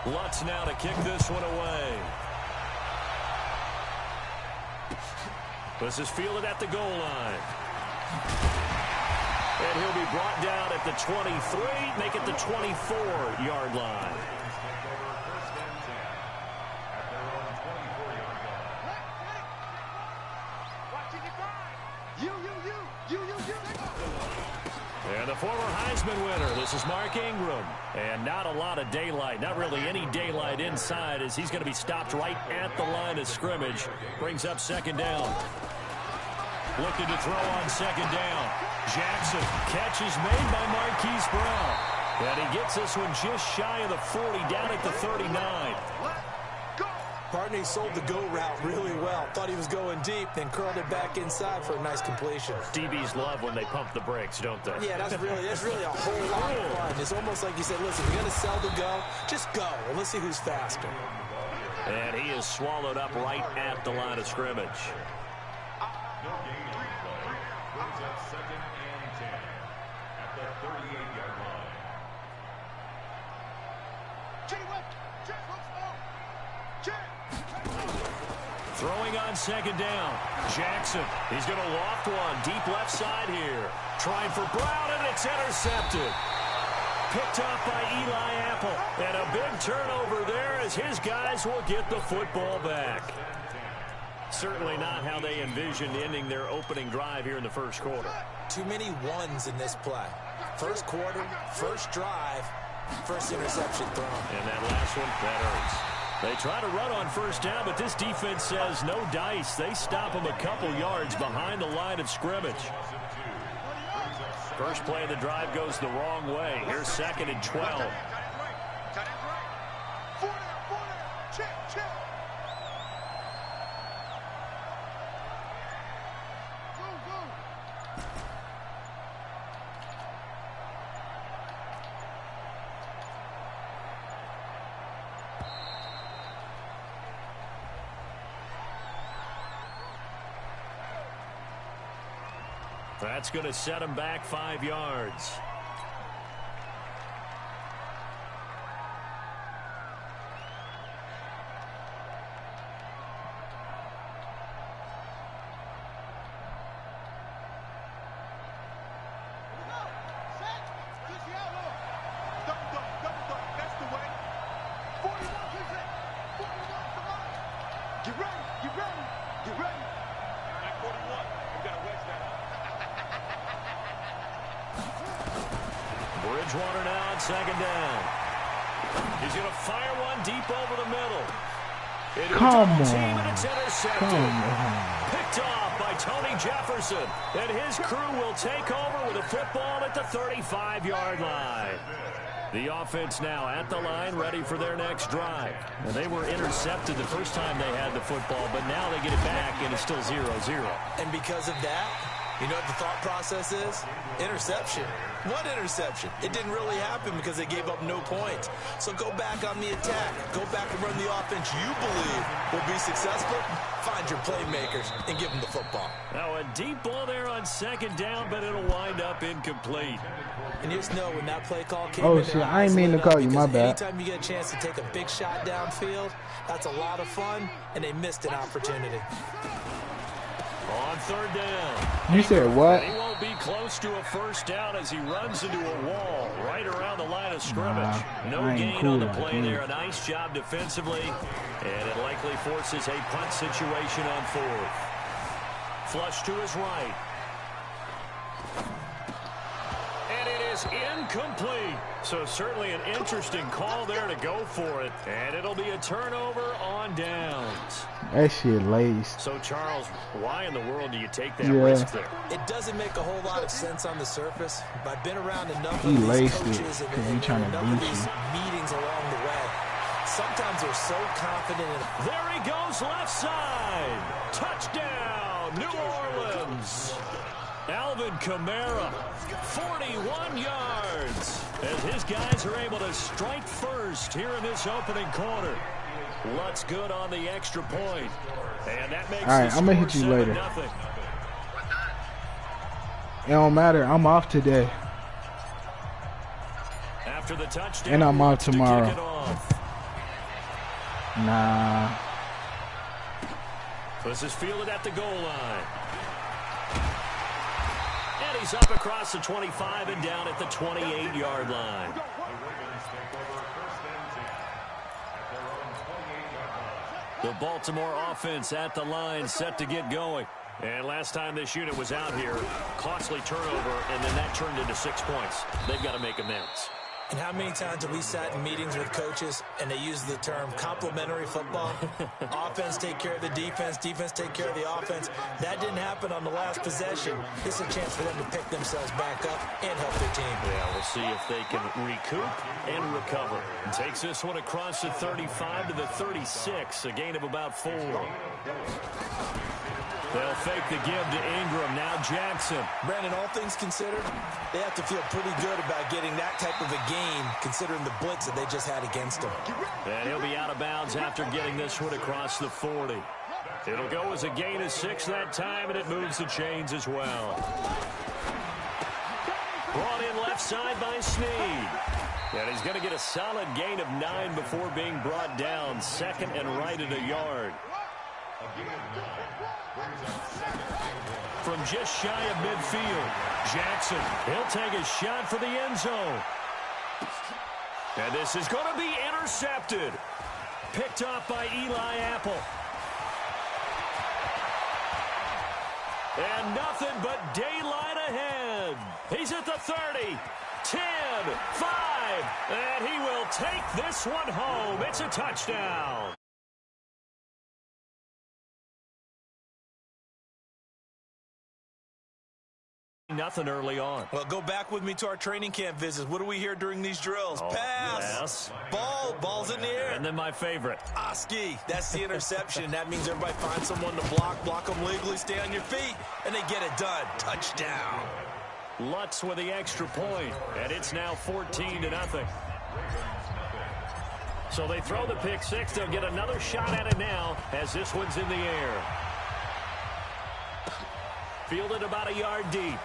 Speaker 5: Lutz now to kick this one away. This is fielded at the goal line. And he'll be brought down at the 23, make it the 24-yard line. And the former Heisman winner, this is Mark Ingram. And not a lot of daylight, not really any daylight inside, as he's going to be stopped right at the line of scrimmage. Brings up second down. Looking to throw on second down. Jackson, catch is made by Marquise Brown. And he gets this one just shy of the 40, down at the 39.
Speaker 6: Partner, he sold the go route really well. Thought he was going deep, then curled it back inside for a nice completion.
Speaker 5: DBs love when they pump the brakes, don't they?
Speaker 6: Yeah, that's really a whole lot of fun. It's almost like you said, listen, we're going to sell the go. Just go, and let's see who's faster.
Speaker 5: And he is swallowed up right at the line of scrimmage.
Speaker 2: Brings up 2nd and 10 at the 38-yard line.
Speaker 5: Throwing on second down. Jackson, he's going to loft one deep left side here. Trying for Brown, and it's intercepted. Picked off by Eli Apple. And a big turnover there as his guys will get the football back. Certainly not how they envisioned ending their opening drive here in the first quarter.
Speaker 6: Too many ones in this play. First quarter, first drive, first interception thrown.
Speaker 5: And that last one, that hurts. They try to run on first down, but this defense says no dice. They stop them a couple yards behind the line of scrimmage. First play of the drive goes the wrong way. Here's 2nd and 12. That's going to set him back 5 yards. Bridgewater now on second down. He's going to fire one deep over the middle.
Speaker 4: Come on.
Speaker 5: And it's intercepted.
Speaker 4: Come on.
Speaker 5: Picked off by Tony Jefferson. And his crew will take over with a football at the 35-yard line. The offense now at the line, ready for their next drive. And they were intercepted the first time they had the football, but now they get it back, and it's still 0-0.
Speaker 6: And because of that, you know what the thought process is? Interception. What interception? It didn't really happen because they gave up no points. So go back on the attack. Go back and run the offense you believe will be successful. Find your playmakers and give them the football.
Speaker 5: Now a deep ball there on second down, but it'll wind up incomplete.
Speaker 6: And you just know when that play call came
Speaker 4: Oh,
Speaker 6: in,
Speaker 4: shit, I ain't mean to call you, my bad.
Speaker 6: Anytime you get a chance to take a big shot downfield, that's a lot of fun, and they missed an opportunity.
Speaker 5: On third down.
Speaker 4: You said what?
Speaker 5: He won't be close to a first down as he runs into a wall right around the line of scrimmage. No gain on the play there. A nice job defensively, and it likely forces a punt situation on fourth. Flush to his right. And it is incomplete. So certainly an interesting call there to go for it. And it'll be a turnover on downs.
Speaker 4: That shit laced.
Speaker 5: So, Charles, why in the world do you take that risk there?
Speaker 6: It doesn't make a whole lot of sense on the surface, but I've been around enough
Speaker 4: He
Speaker 6: of these
Speaker 4: laced it
Speaker 6: coaches and
Speaker 4: because he's trying to
Speaker 6: enough of
Speaker 4: beat
Speaker 6: these
Speaker 4: you.
Speaker 6: meetings along the way. Sometimes they're so confident in
Speaker 5: There he goes, left side. Touchdown, New Orleans. Alvin Kamara, 41 yards. As his guys are able to strike first here in this opening quarter. Lutz good on the extra point. And that makes
Speaker 4: All right, I'm going to hit you later.
Speaker 5: 7-0.
Speaker 4: It don't matter. I'm off today.
Speaker 5: After the touchdown,
Speaker 4: And I'm off
Speaker 5: Lutz to kick
Speaker 4: tomorrow.
Speaker 5: it off.
Speaker 4: Nah.
Speaker 5: This is fielded at the goal line. And he's up across the 25 and down at the 28-yard line. The Baltimore offense at the line, set to get going. And last time this unit was out here, costly turnover, and then that turned into 6 points. They've got to make amends.
Speaker 6: And how many times have we sat in meetings with coaches and they use the term complementary football? Offense take care of the defense, defense take care of the offense. That didn't happen on the last possession. This is a chance for them to pick themselves back up and help their team.
Speaker 5: Yeah, we'll see if they can recoup and recover. Takes this one across the 35 to the 36, a gain of about 4. They'll fake the give to Ingram. Now Jackson.
Speaker 6: Brandon, all things considered, they have to feel pretty good about getting that type of a gain, considering the blitz that they just had against them.
Speaker 5: And he'll be out of bounds after getting this one across the 40. It'll go as a gain of 6 that time, and it moves the chains as well. Brought in left side by Snead. And he's going to get a solid gain of 9 before being brought down. Second and right at a yard. From just shy of midfield, Jackson, he'll take a shot for the end zone. And this is going to be intercepted. Picked off by Eli Apple. And nothing but daylight ahead. He's at the 30, 10, 5, and he will take this one home. It's a touchdown. Nothing early on.
Speaker 6: Well, go back with me to our training camp visits. What do we hear during these drills? Pass.
Speaker 5: Yes.
Speaker 6: Ball's in the air.
Speaker 5: And then my favorite.
Speaker 6: Ski. That's the interception. That means everybody finds someone to block them legally, stay on your feet, and they get it done. Touchdown.
Speaker 5: Lutz with the extra point, and it's now 14-0. So they throw the pick 6. They'll get another shot at it now as this one's in the air. Fielded about a yard deep.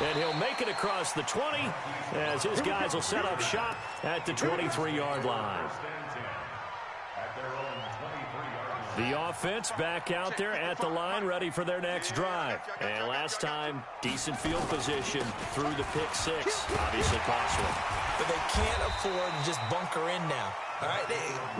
Speaker 5: And he'll make it across the 20 as his guys will set up shop at the 23-yard line. The offense back out there at the line, ready for their next drive. And last time, decent field position through the pick 6. Obviously costly.
Speaker 6: But they can't afford to just bunker in now. All right,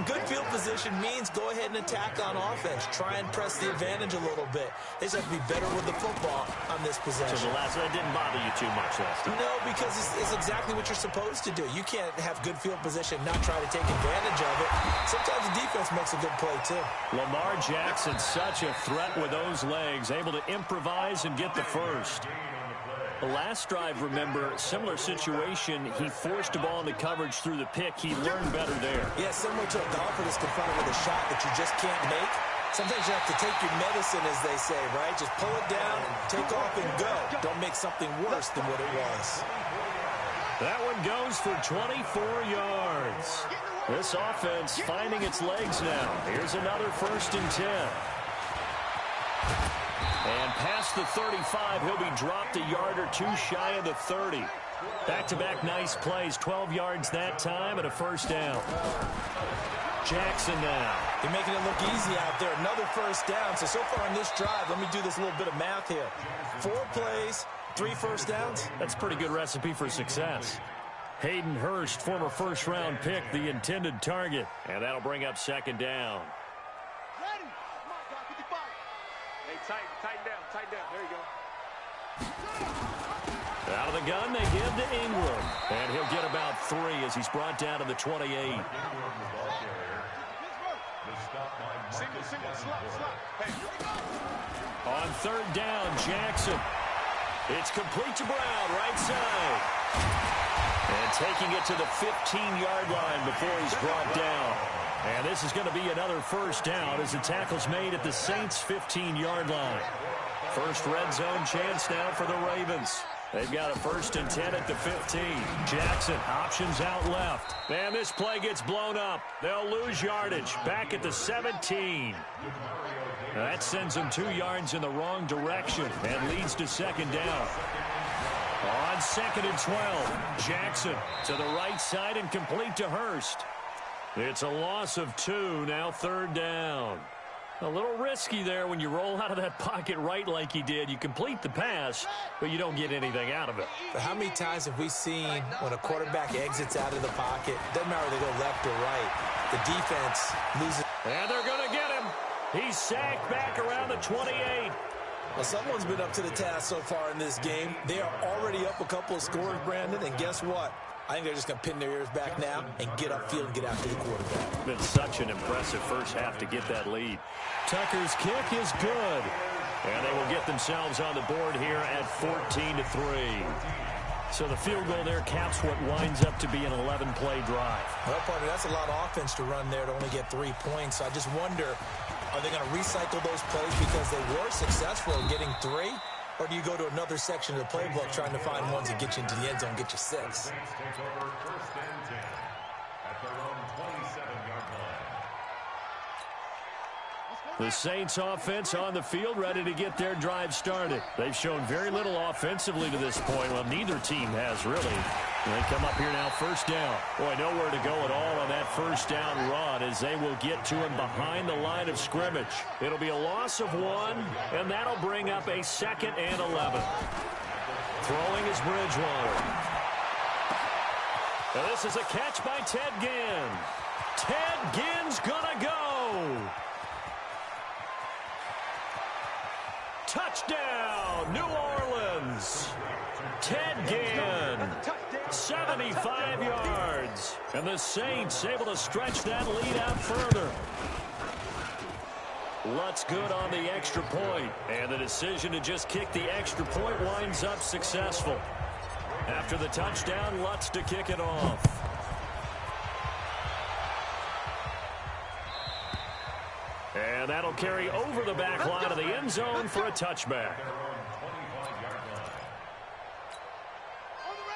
Speaker 6: good field position means go ahead and attack on offense. Try and press the advantage a little bit. They just have to be better with the football on this possession.
Speaker 5: So the last one didn't bother you too much last time.
Speaker 6: No, because it's exactly what you're supposed to do. You can't have good field position, not try to take advantage of it. Sometimes the defense makes a good play, too.
Speaker 5: Lamar Jackson, such a threat with those legs, able to improvise and get the first. The last drive, remember, similar situation. He forced the ball into coverage through the pick. He learned better there.
Speaker 6: Yeah, similar to a golfer that's confronted with a shot that you just can't make. Sometimes you have to take your medicine, as they say, right? Just pull it down, take off, and go. Don't make something worse than what it was.
Speaker 5: That one goes for 24 yards. This offense finding its legs now. Here's another 1st and 10. And past the 35, he'll be dropped a yard or 2 shy of the 30. Back-to-back nice plays, 12 yards that time and a 1st down. Jackson now.
Speaker 6: They're making it look easy out there. Another 1st down. So far on this drive, let me do this little bit of math here. 4 plays, 3 1st downs.
Speaker 5: That's a pretty good recipe for success. Hayden Hurst, former 1st-round pick, the intended target. And that'll bring up 2nd down.
Speaker 7: Tighten down. There you go.
Speaker 5: Out of the gun, they give to Ingram. And he'll get about 3 as he's brought down to the 28.
Speaker 7: Single, slot. Hey.
Speaker 5: On 3rd down, Jackson. It's complete to Brown, right side. And taking it to the 15-yard line before he's brought down. And this is going to be another 1st down as the tackle's made at the Saints' 15-yard line. First red zone chance now for the Ravens. They've got a 1st and 10 at the 15. Jackson, options out left. And this play gets blown up. They'll lose yardage. Back at the 17. That sends them 2 yards in the wrong direction and leads to 2nd down. On 2nd and 12, Jackson to the right side and complete to Hurst. It's a loss of 2, now 3rd down. A little risky there when you roll out of that pocket right like he did. You complete the pass, but you don't get anything out of it.
Speaker 6: But how many times have we seen when a quarterback exits out of the pocket, doesn't matter whether they go left or right, the defense loses.
Speaker 5: And they're going to get him. He's sacked back around the 28.
Speaker 6: Well, someone's been up to the task so far in this game. They are already up a couple of scores, Brandon, and guess what? I think they're just going to pin their ears back now and get upfield and get after the quarterback.
Speaker 5: Been such an impressive first half to get that lead. Tucker's kick is good. And they will get themselves on the board here at 14-3. So the field goal there caps what winds up to be an 11-play drive.
Speaker 6: Well, partner, that's a lot of offense to run there to only get 3 points. So I just wonder, are they going to recycle those plays because they were successful in getting 3? Or do you go to another section of the playbook trying to find ones that get you into the end zone, get you 6?
Speaker 5: The Saints offense on the field, ready to get their drive started. They've shown very little offensively to this point. Well, neither team has really. They come up here now, 1st down. Boy, nowhere to go at all on that 1st down run as they will get to him behind the line of scrimmage. It'll be a loss of 1, and that'll bring up a 2nd and 11. Throwing is Bridgewater. Now this is a catch by Ted Ginn. Ted Ginn's gonna go. Touchdown, New Orleans. Ted Ginn, 75 yards. And the Saints able to stretch that lead out further. Lutz good on the extra point. And the decision to just kick the extra point winds up successful. After the touchdown, Lutz to kick it off. And that'll carry over the back line of the end zone for a touchback.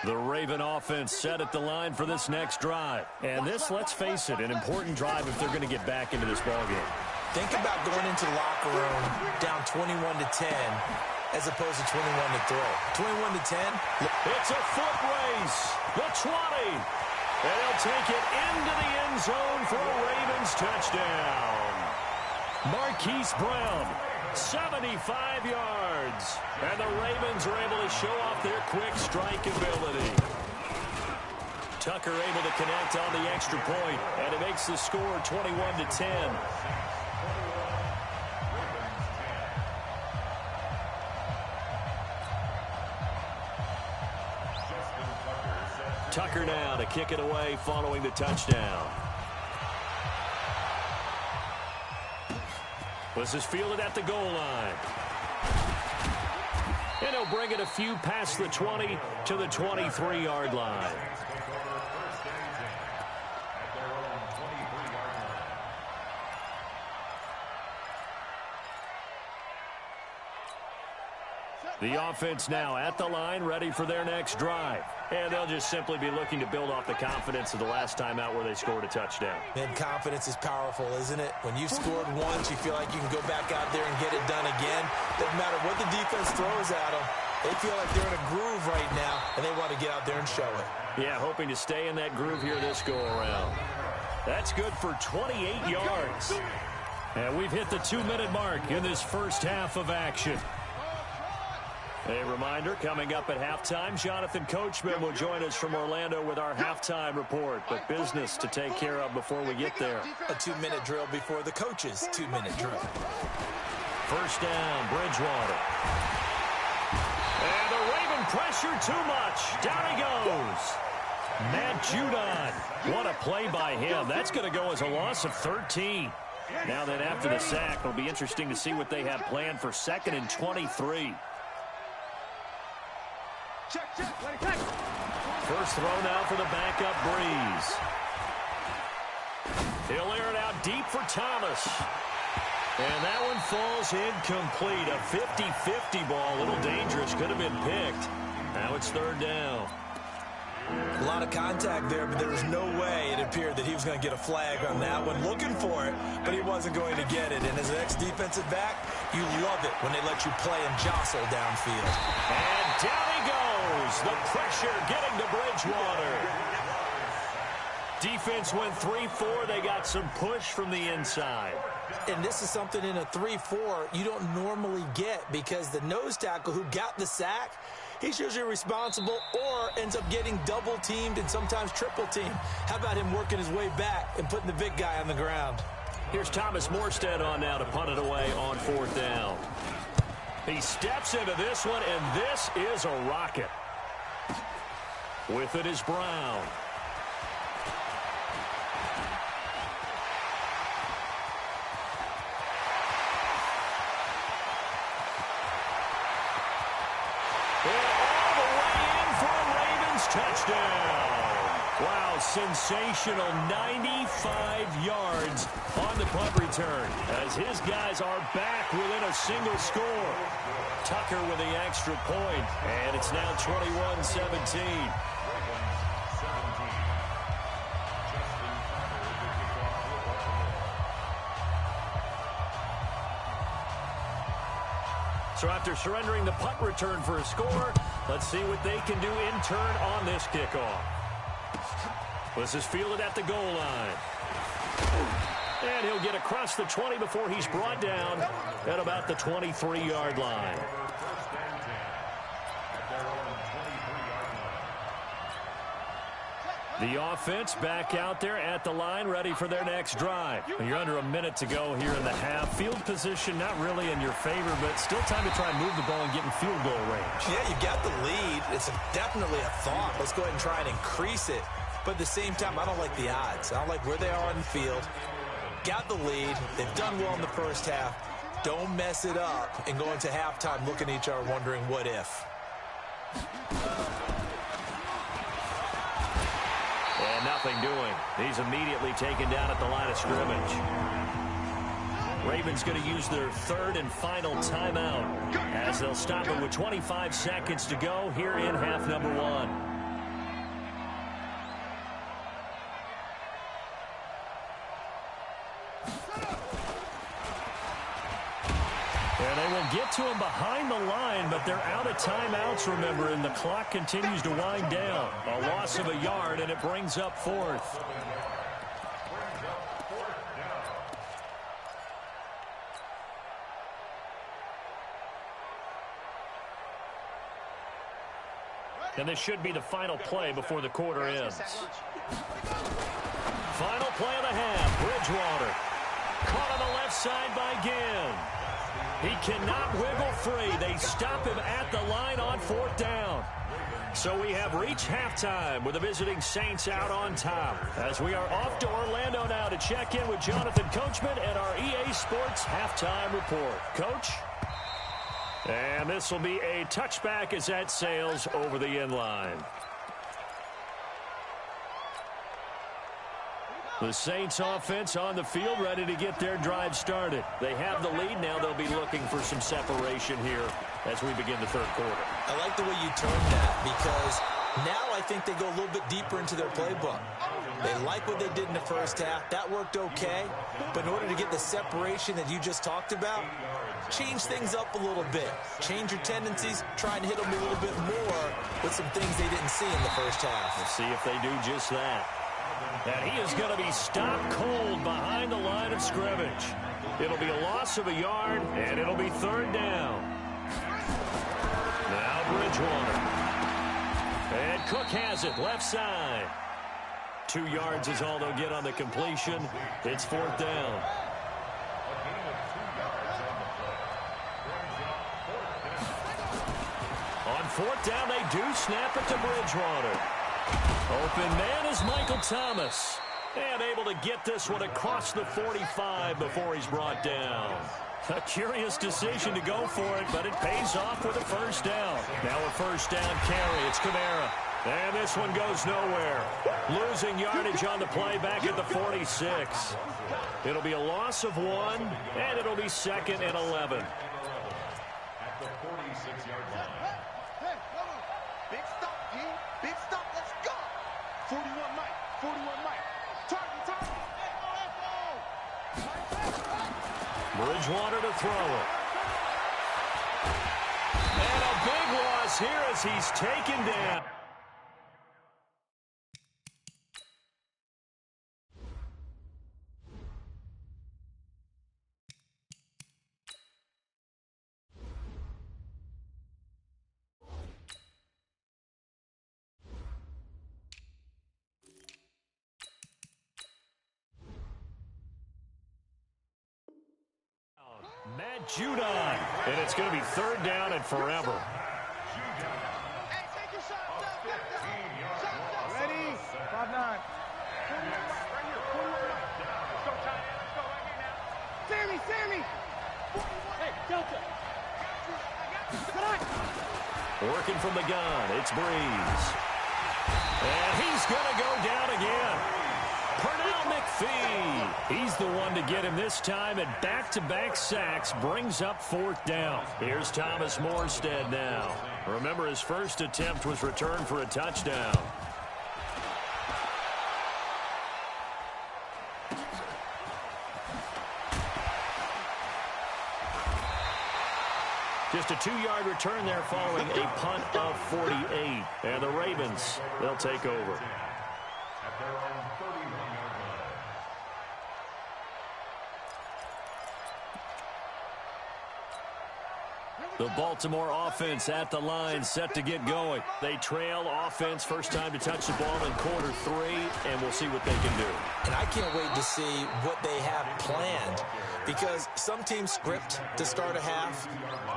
Speaker 5: The Raven offense set at the line for this next drive. And this, let's face it, an important drive if they're going to get back into this ballgame.
Speaker 6: Think about going into the locker room down 21-10 as opposed to 21-3. 21-10.
Speaker 5: It's a foot race. The 20. And they'll take it into the end zone for a Ravens touchdown. Marquise Brown, 75 yards. And the Ravens are able to show off their quick strike ability. Tucker able to connect on the extra point, and it makes the score 21-10. Tucker now to kick it away following the touchdown. This is fielded at the goal line. And he'll bring it a few past the 20 to the 23-yard line. The offense now at the line, ready for their next drive. And they'll just simply be looking to build off the confidence of the last time out where they scored a touchdown.
Speaker 6: And confidence is powerful, isn't it? When you've scored once, you feel like you can go back out there and get it done again. Doesn't matter what the defense throws at them. They feel like they're in a groove right now, and they want to get out there and show it.
Speaker 5: Yeah, hoping to stay in that groove here this go-around. That's good for 28 yards. And we've hit the 2-minute mark in this first half of action. A reminder, coming up at halftime, Jonathan Coachman will join us from Orlando with our halftime report. But business to take care of before we get there.
Speaker 6: A 2-minute drill before the coach's 2-minute drill.
Speaker 5: First down, Bridgewater. And the Raven pressure too much. Down he goes. Matt Judon. What a play by him. That's going to go as a loss of 13. Now then, after the sack, it'll be interesting to see what they have planned for 2nd and 23. First throw now for the backup Breeze. He'll air it out deep for Thomas. And that one falls incomplete. A 50-50 ball. A little dangerous. Could have been picked. Now it's 3rd down.
Speaker 6: A lot of contact there, but there was no way it appeared that he was going to get a flag on that one. Looking for it, but he wasn't going to get it. And as an ex-defensive back, you love it when they let you play and jostle downfield.
Speaker 5: And down he goes. goes. The pressure getting to Bridgewater. Defense went 3-4. They got some push from the inside.
Speaker 6: And this is something in a 3-4 you don't normally get, because the nose tackle who got the sack, he's usually responsible or ends up getting double-teamed and sometimes triple-teamed. How about him working his way back and putting the big guy on the ground?
Speaker 5: Here's Thomas Morstead on now to punt it away on 4th down. He steps into this one, and this is a rocket. With it is Brown. Touchdown. Wow, sensational 95 yards on the punt return as his guys are back within a single score. Tucker with the extra point, and it's now 21-17. So after surrendering the punt return for a score, let's see what they can do in turn on this kickoff. This is fielded at the goal line. And he'll get across the 20 before he's brought down at about the 23-yard line. The offense back out there at the line, ready for their next drive. You're under a minute to go here in the half. Field position not really in your favor, but still time to try and move the ball and get in field goal range.
Speaker 6: Yeah, you got the lead. It's definitely a thought. Let's go ahead and try and increase it. But at the same time, I don't like the odds. I don't like where they are on the field. Got the lead. They've done well in the first half. Don't mess it up and go into halftime looking at each other wondering what if.
Speaker 5: And nothing doing. He's immediately taken down at the line of scrimmage. Ravens going to use their third and final timeout as they'll stop it with 25 seconds to go here in half number one. And they will get to him behind the line, but they're out of timeouts, remember, and the clock continues to wind down. A loss of a yard, and it brings up 4th. And this should be the final play before the quarter ends. Final play of the half, Bridgewater. Caught on the left side by Ginn. He cannot wiggle free. They stop him at the line on 4th down. So we have reached halftime with the visiting Saints out on top. As we are off to Orlando now to check in with Jonathan Coachman and our EA Sports halftime report. Coach? And this will be a touchback as that sails over the end line. The Saints offense on the field ready to get their drive started. They have the lead. Now they'll be looking for some separation here as we begin the third quarter.
Speaker 6: I like the way you termed that, because now I think they go a little bit deeper into their playbook. They like what they did in the first half. That worked okay. But in order to get the separation that you just talked about, change things up a little bit. Change your tendencies. Try and hit them a little bit more with some things they didn't see in the first half.
Speaker 5: We'll see if they do just that. And he is going to be stopped cold behind the line of scrimmage. It'll be a loss of a yard, and it'll be 3rd down. Now Bridgewater. And Cook has it, left side. 2 yards is all they'll get on the completion. It's 4th down. On 4th down, they do snap it to Bridgewater. Open man is Michael Thomas. And able to get this one across the 45 before he's brought down. A curious decision to go for it, but it pays off with a 1st down. Now a 1st down carry. It's Kamara. And this one goes nowhere. Losing yardage on the play back at the 46. It'll be a loss of 1, and it'll be 2nd and 11.
Speaker 7: At the 46-yard line.
Speaker 2: Hey, big stop, G. Big stop. Let's go. 41 Mike. 41 Mike. Target.
Speaker 5: Bridgewater to throw it. And a big loss is here as he's taken down. Matt Judon, and it's going to be third down and forever.
Speaker 7: Hey, take your shot.
Speaker 9: Ready? 5-9. Right here. Let's go, Ty. Let's go right here now. Sammy. Hey, Delta.
Speaker 5: Working from the gun, it's Breeze. And he's going to go down again. Pernell McPhee. He's the one to get him this time, and back-to-back sacks brings up fourth down. Here's Thomas Morstead now. Remember, his first attempt was returned for a touchdown. Just a 2-yard return there following a punt of 48. And the Ravens, they'll take over. The Baltimore offense at the line, set to get going. They trail offense, first time to touch the ball in quarter 3, and we'll see what they can do.
Speaker 6: And I can't wait to see what they have planned, because some teams script to start a half.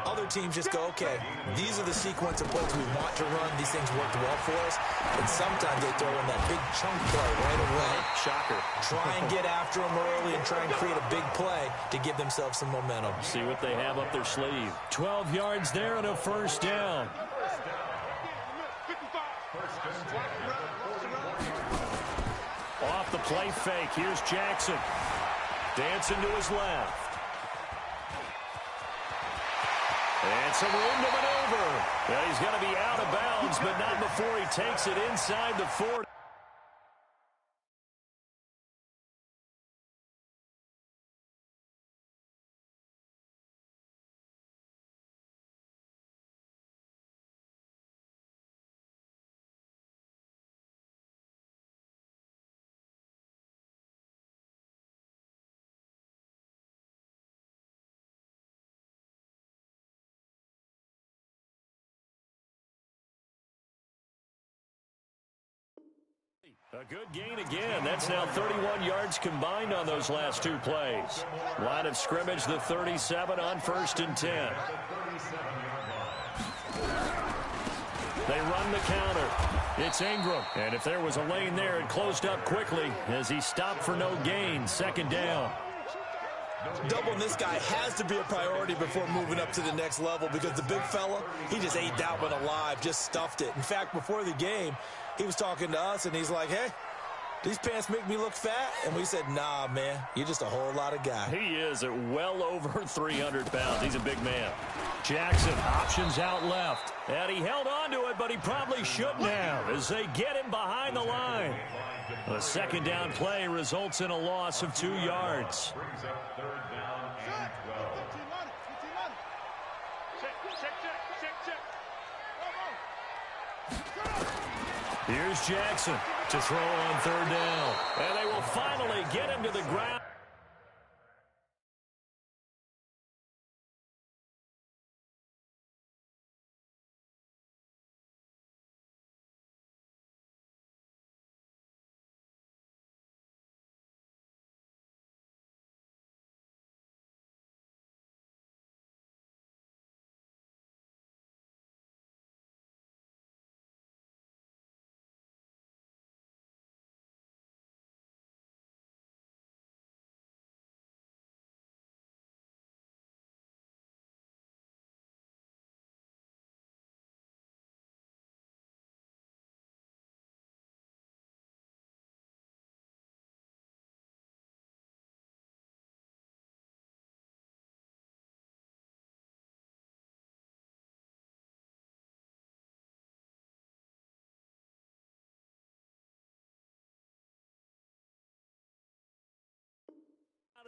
Speaker 6: Other teams just go, okay, these are the sequence of plays we want to run. These things worked well for us. And sometimes they throw in that big chunk play right away.
Speaker 5: Shocker.
Speaker 6: Try and get after them early and try and create a big play to give themselves some momentum.
Speaker 5: See what they have up their sleeve. 12 yards there and a first down. Off the play fake, here's Jackson. Dancing to his left. And some room to maneuver. Well, he's going to be out of bounds, but not before he takes it inside the 40. A good gain again. That's now 31 yards combined on those last 2 plays. Line of scrimmage, the 37 on 1st and 10. They run the counter. It's Ingram. And if there was a lane there, it closed up quickly as he stopped for no gain. 2nd down.
Speaker 6: Doubling this guy has to be a priority before moving up to the next level, because the big fella, he just ate that one alive, just stuffed it. In fact, before the game, he was talking to us, and he's like, hey, these pants make me look fat? And we said, nah, man, you're just a whole lot of guy.
Speaker 5: He is at well over 300 pounds. He's a big man. Jackson, options out left. And he held on to it, but he probably shouldn't have as they get him behind the line. A 2nd down play results in a loss of 2 yards. Here's Jackson to throw on 3rd down. And they will finally get him to the ground.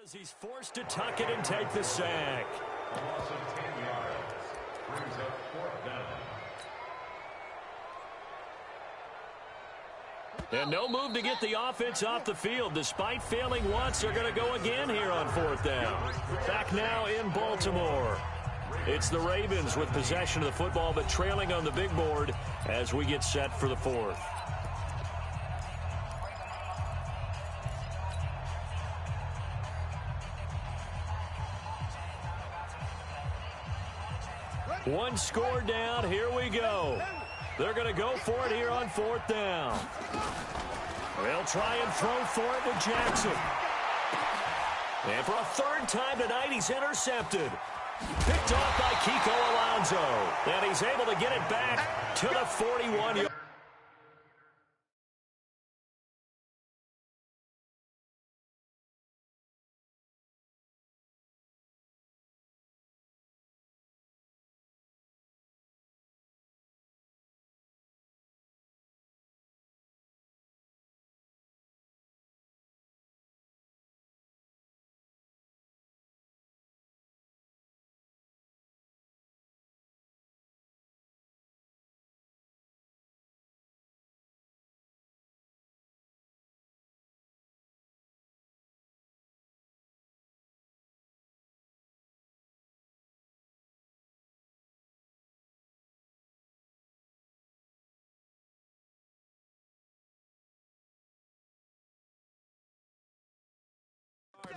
Speaker 5: As he's forced to tuck it and take the sack. And no move to get the offense off the field. Despite failing once, they're going to go again here on 4th down. Back now in Baltimore. It's the Ravens with possession of the football, but trailing on the big board as we get set for the 4th. One score down. Here we go. They're going to go for it here on 4th down. They'll try and throw for it with Jackson. And for a 3rd time tonight, he's intercepted. Picked off by Kiko Alonso. And he's able to get it back to the 41-yard.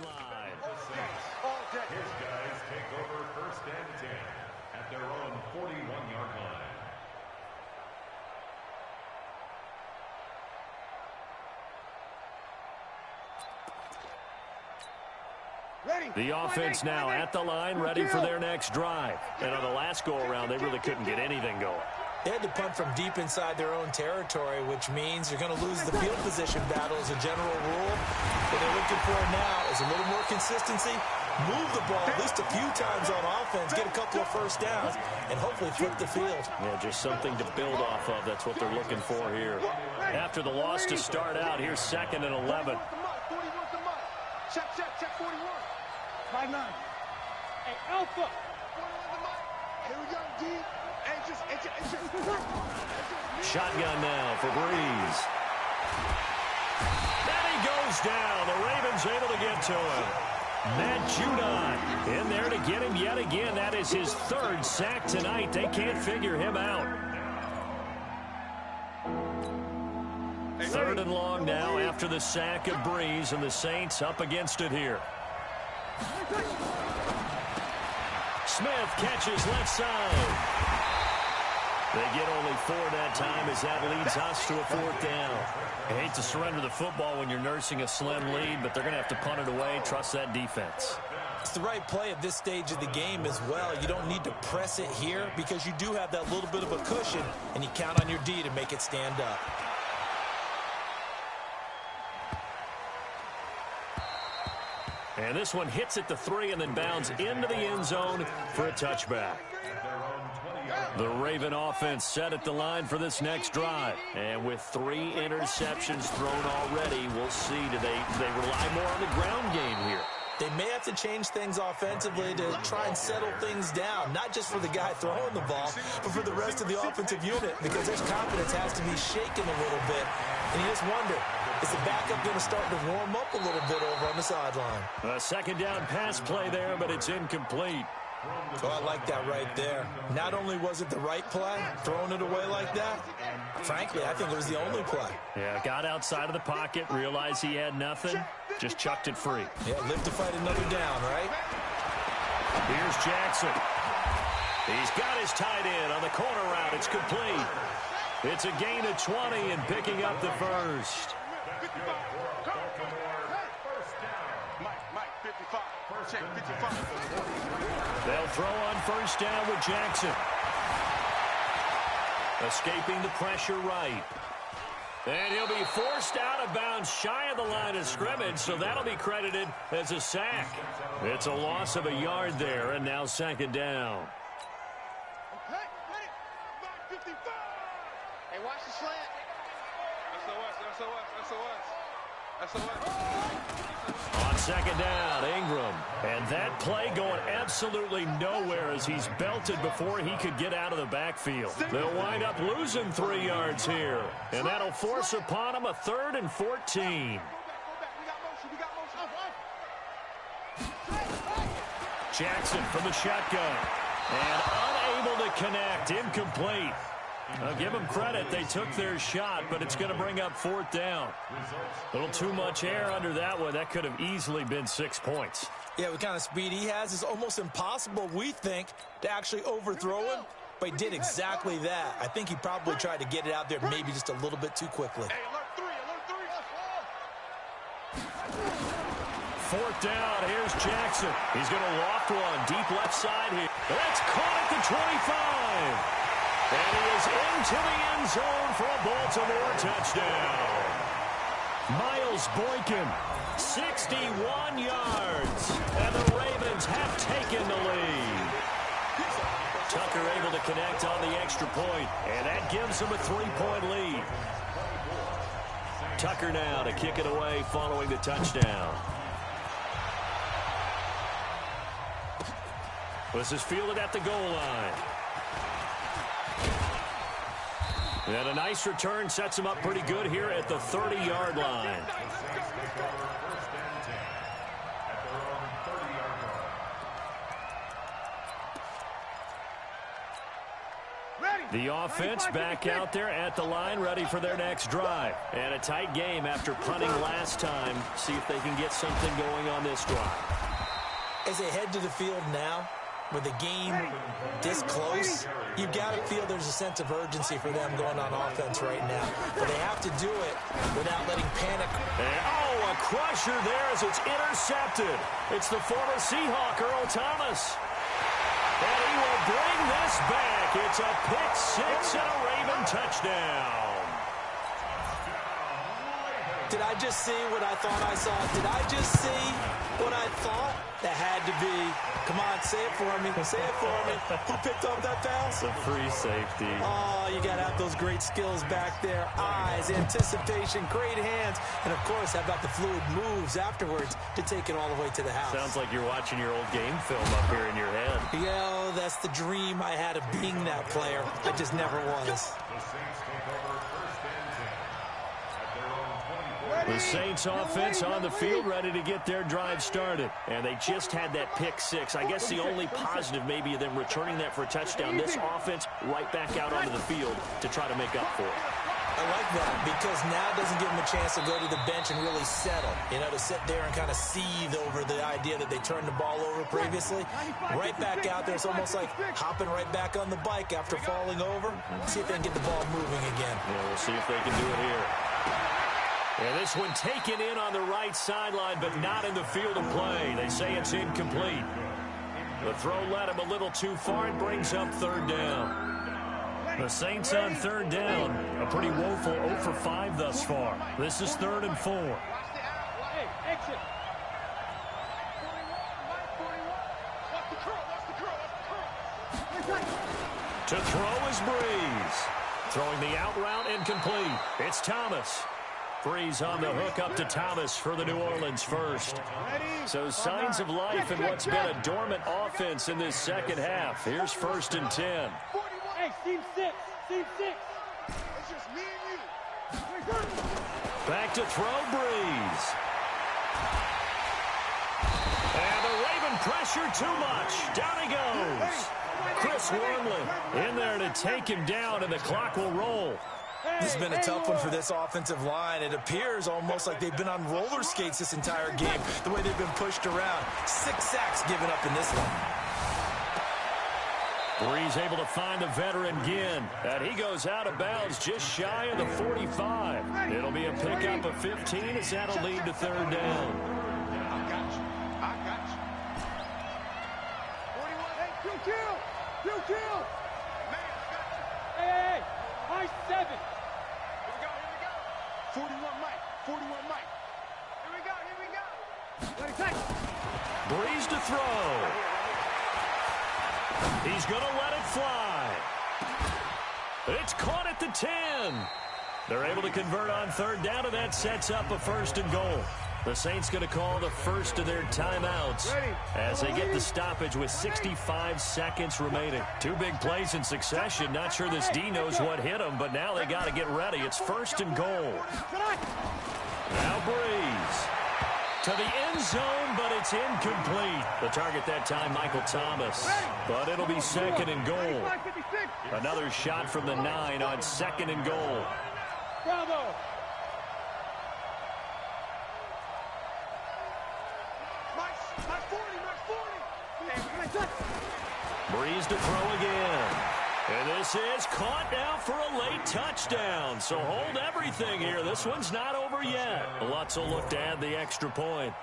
Speaker 5: Line.
Speaker 10: His guys take over 1st and 10 at their own 41-yard line.
Speaker 5: The offense now at the line, ready for their next drive. And on the last go-around, they really couldn't get anything going.
Speaker 6: They had to punt from deep inside their own territory, which means you're going to lose the field position battle as a general rule. What they're looking for now is a little more consistency, move the ball at least a few times on offense, get a couple of 1st downs, and hopefully flip the field.
Speaker 5: Yeah, just something to build off of. That's what they're looking for here. After the loss to start out, here's 2nd and 11.
Speaker 9: Check 41. 5-9. Hey, Alpha. Here we go, D.
Speaker 5: Shotgun now for Breeze. And he goes down. The Ravens able to get to him. Matt Judon in there to get him yet again. That is his 3rd sack tonight. They can't figure him out. 3rd and long now after the sack of Breeze, and the Saints up against it here. Smith catches left side. They get only 4 that time as that leads us to a 4th down. I hate to surrender the football when you're nursing a slim lead, but they're going to have to punt it away. Trust that defense.
Speaker 6: It's the right play at this stage of the game as well. You don't need to press it here because you do have that little bit of a cushion, and you count on your D to make it stand up.
Speaker 5: And this one hits at the 3 and then bounds into the end zone for a touchback. The Raven offense set at the line for this next drive. And with 3 interceptions thrown already, we'll see. Do they rely more on the ground game here?
Speaker 6: They may have to change things offensively to try and settle things down, not just for the guy throwing the ball, but for the rest of the offensive unit, because their confidence has to be shaken a little bit. And you just wonder, is the backup going to start to warm up a little bit over on the sideline?
Speaker 5: A 2nd down pass play there, but it's incomplete.
Speaker 6: Oh, I like that right there. Not only was it the right play, throwing it away like that, frankly, I think it was the only play.
Speaker 5: Yeah, got outside of the pocket, realized he had nothing, just chucked it free.
Speaker 6: Yeah, live to fight another down, right?
Speaker 5: Here's Jackson. He's got his tight end on the corner route. It's complete. It's a gain of 20 and picking up the 1st.
Speaker 9: Mike, 55. Check 55.
Speaker 5: They'll throw on 1st down with Jackson. Escaping the pressure right. And he'll be forced out of bounds shy of the line of scrimmage, so that'll be credited as a sack. It's a loss of a yard there, and now 2nd down.
Speaker 9: Okay, ready. Mike, 55. Hey, watch the slant. SOS.
Speaker 5: On second down, Ingram. And that play going absolutely nowhere as he's belted before he could get out of the backfield. They'll wind up losing 3 yards here. And that'll force upon him a 3rd and 14. Jackson from the shotgun. And unable to connect. Incomplete. I'll give them credit. They took their shot, but it's going to bring up 4th down. A little too much air under that one. That could have easily been 6 points.
Speaker 6: Yeah, what kind of speed he has is almost impossible, we think, to actually overthrow him. But he did exactly that. I think he probably tried to get it out there maybe just a little bit too quickly.
Speaker 5: 4th down. Here's Jackson. He's going to loft one deep left side here. That's caught at the 25. And he is into the end zone for a Baltimore touchdown. Miles Boykin, 61 yards. And the Ravens have taken the lead. Tucker able to connect on the extra point, and that gives them a 3-point lead. Tucker now to kick it away following the touchdown. This is fielded at the goal line. And a nice return sets him up pretty good here at the 30-yard line. The offense back out there at the line, ready for their next drive. And a tight game after punting last time. See if they can get something going on this drive.
Speaker 6: As they head to the field now, with the game this close, you've got to feel there's a sense of urgency for them going on offense right now. But they have to do it without letting panic.
Speaker 5: And, oh, a crusher there as it's intercepted. It's the former Seahawk, Earl Thomas. And he will bring this back. It's a pick 6 and a Raven touchdown.
Speaker 6: Did I just see what I thought I saw? Did I just see what I thought? That had to be. Come on, say it for me. Say it for me. Who picked up that pass?
Speaker 5: The free safety.
Speaker 6: Oh, you got to have those great skills back there. Eyes, anticipation, great hands. And, of course, how about the fluid moves afterwards to take it all the way to the house?
Speaker 5: Sounds like you're watching your old game film up here in your head.
Speaker 6: Yeah, that's the dream I had of being that player. I just never was.
Speaker 5: The Saints offense on the field ready to get their drive started. And they just had that pick 6. I guess the only positive maybe of them returning that for a touchdown. This offense right back out onto the field to try to make up for it.
Speaker 6: I like that because now it doesn't give them a chance to go to the bench and really settle. You know, to sit there and kind of seethe over the idea that they turned the ball over previously. Right back out there. It's almost like hopping right back on the bike after falling over. See if they can get the ball moving again.
Speaker 5: Yeah, we'll see if they can do it here. And this one taken in on the right sideline, but not in the field of play. They say it's incomplete. The throw led him a little too far and brings up 3rd down. The Saints on 3rd down. A pretty woeful 0 for 5 thus far. This is 3rd and 4.
Speaker 9: Hey, exit.
Speaker 5: To throw is Breeze. Throwing the out route incomplete. It's Thomas. Breeze on the hook up to Thomas for the New Orleans first. So signs of life in what's been a dormant offense in this second half. Here's 1st and 10.
Speaker 9: Hey, team 6. Team 6. It's just me and you.
Speaker 5: Back to throw, Breeze. And the Raven pressure too much. Down he goes. Chris Wormley in there to take him down, and the clock will roll.
Speaker 6: This has been a tough one for this offensive line. It appears almost like they've been on roller skates this entire game, the way they've been pushed around. 6 sacks given up in this one.
Speaker 5: Breeze able to find the veteran Ginn, and he goes out of bounds just shy of the 45. It'll be a pickup of 15 as that'll lead to 3rd down.
Speaker 9: I got you. I got you. 41. Hey, Q kill. Q kill. Man, I got you. Hey, high 7. Here we go. 41 Mike. 41 Mike. Here we go. Let it take.
Speaker 5: Breeze to throw. He's going to let it fly. It's caught at the 10. They're able to convert on third down, and that sets up a 1st and goal. The Saints going to call the first of their timeouts as they get the stoppage with 65 seconds remaining. 2 big plays in succession. Not sure this D knows what hit them, but now they got to get ready. It's 1st and goal. Now Breeze to the end zone, but it's incomplete. The target that time, Michael Thomas. But it'll be 2nd and goal. Another shot from the 9 on 2nd and goal.
Speaker 9: Bravo!
Speaker 5: Breeze to throw again. And this is caught now for a late touchdown. So hold everything here. This one's not over yet. Lutz will look to add the extra point.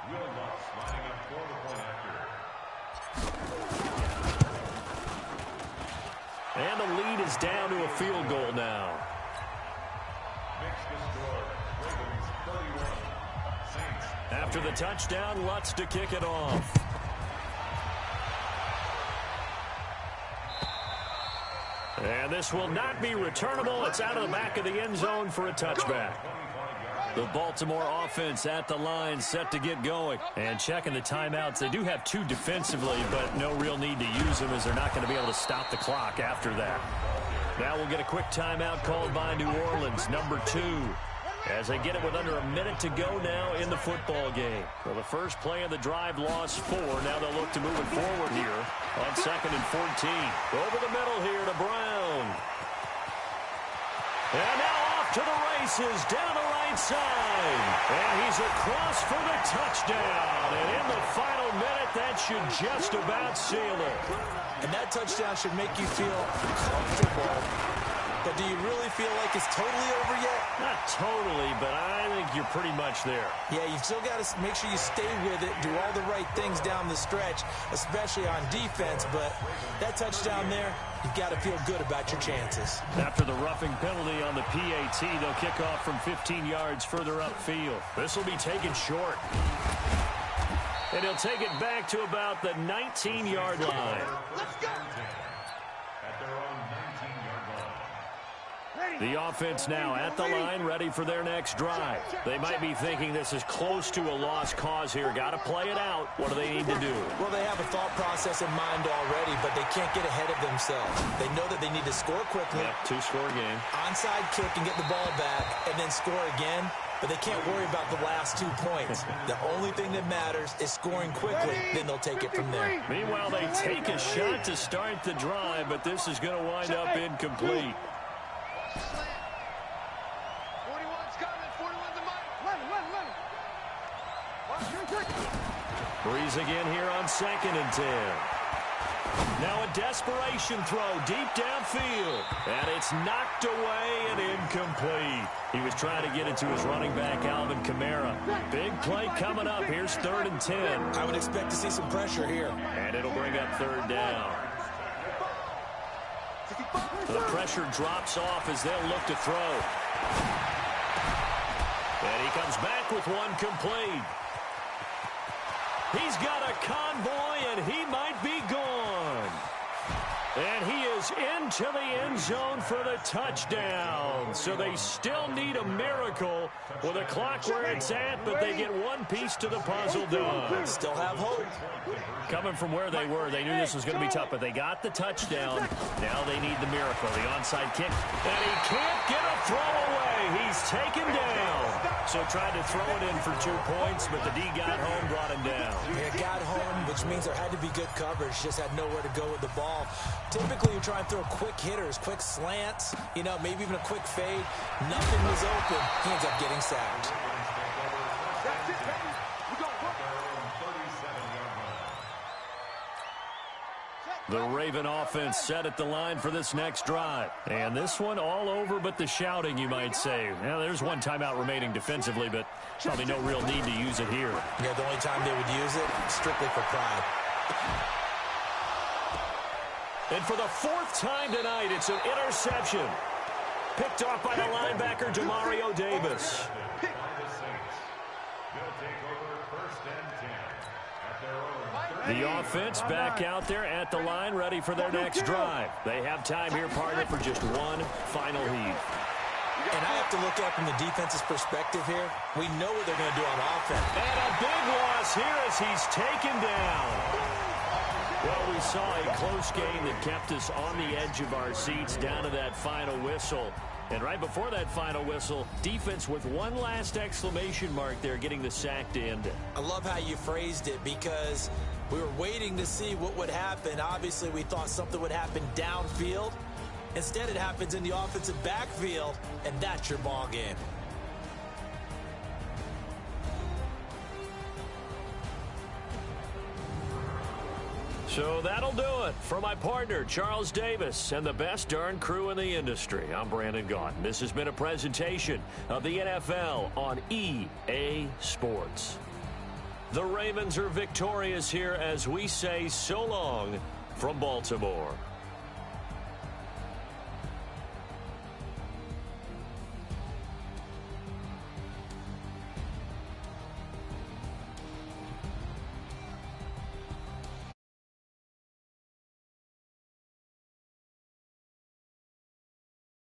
Speaker 5: And the lead is down to a field goal now. After the touchdown, Lutz to kick it off. And this will not be returnable. It's out of the back of the end zone for a touchback. The Baltimore offense at the line set to get going. And checking the timeouts. They do have 2 defensively, but no real need to use them as they're not going to be able to stop the clock after that. Now we'll get a quick timeout called by New Orleans, number 2. As they get it with under a minute to go now in the football game. So the first play of the drive lost 4. Now they'll look to move it forward here on 2nd and 14. Over the middle here to Brown. And now off to the races down the right side. And he's across for the touchdown. And in the final minute, that should just about seal it.
Speaker 6: And that touchdown should make you feel comfortable. But do you really feel like it's totally over yet?
Speaker 5: Not totally, but I think you're pretty much there.
Speaker 6: Yeah, you've still got to make sure you stay with it, do all the right things down the stretch, especially on defense. But that touchdown there, you've got to feel good about your chances.
Speaker 5: After the roughing penalty on the PAT, they'll kick off from 15 yards further upfield. This will be taken short. And he'll take it back to about the 19-yard line.
Speaker 9: Let's go!
Speaker 5: The offense now at the line, ready for their next drive. They might be thinking this is close to a lost cause here. Got to play it out. What do they need to do?
Speaker 6: Well, they have a thought process in mind already, but they can't get ahead of themselves. They know that they need to score quickly.
Speaker 5: Yep, 2-score game.
Speaker 6: Onside kick and get the ball back, and then score again. But they can't worry about the last 2 points. The only thing that matters is scoring quickly. Then they'll take it from there.
Speaker 5: Meanwhile, they take a shot to start the drive, but this is going to wind up incomplete.
Speaker 9: 41's coming. 41's a mic.
Speaker 5: Breeze again here on 2nd and 10. Now a desperation throw deep downfield. And it's knocked away and incomplete. He was trying to get it to his running back, Alvin Kamara. Big play coming up. Here's 3rd and 10.
Speaker 6: I would expect to see some pressure here.
Speaker 5: And it'll bring up 3rd down. The pressure drops off as they'll look to throw. And he comes back with one complete. He's got a convoy, and he might be gone. And he is into the end zone for the touchdown. So they still need a miracle with a clock where it's at, but they get one piece to the puzzle done.
Speaker 6: Still have hope.
Speaker 5: Coming from where they were, they knew this was going to be tough, but they got the touchdown. Now they need the miracle, the onside kick. And he can't get a throw away. He's taken down. So tried to throw it in for 2 points, but the D got home, brought him down.
Speaker 6: Yeah, got home, which means there had to be good coverage. Just had nowhere to go with the ball. Typically, you try and throw quick hitters, quick slants, you know, maybe even a quick fade. Nothing was open. He ends up getting sacked.
Speaker 9: That's it, baby. We go.
Speaker 5: The Raven offense set at the line for this next drive. And this one all over but the shouting, you might say. Now, there's one timeout remaining defensively, but probably no real need to use it here.
Speaker 6: Yeah, the only time they would use it, strictly for pride.
Speaker 5: And for the 4th time tonight, it's an interception. Picked off by the linebacker, Demario Davis. The offense back out there at the line, ready for their next drive. They have time here, partner, for just one final heave.
Speaker 6: And I have to look at it from the defense's perspective here. We know what they're going to do on offense.
Speaker 5: And a big loss here as he's taken down. Well, we saw a close game that kept us on the edge of our seats down to that final whistle. And right before that final whistle, defense with one last exclamation mark there, getting the sack to end it.
Speaker 6: I love how you phrased it because we were waiting to see what would happen. Obviously, we thought something would happen downfield. Instead, it happens in the offensive backfield, and that's your ball game.
Speaker 5: So that'll do it for my partner, Charles Davis, and the best darn crew in the industry. I'm Brandon Gaudin. This has been a presentation of the NFL on EA Sports. The Ravens are victorious here as we say so long from Baltimore.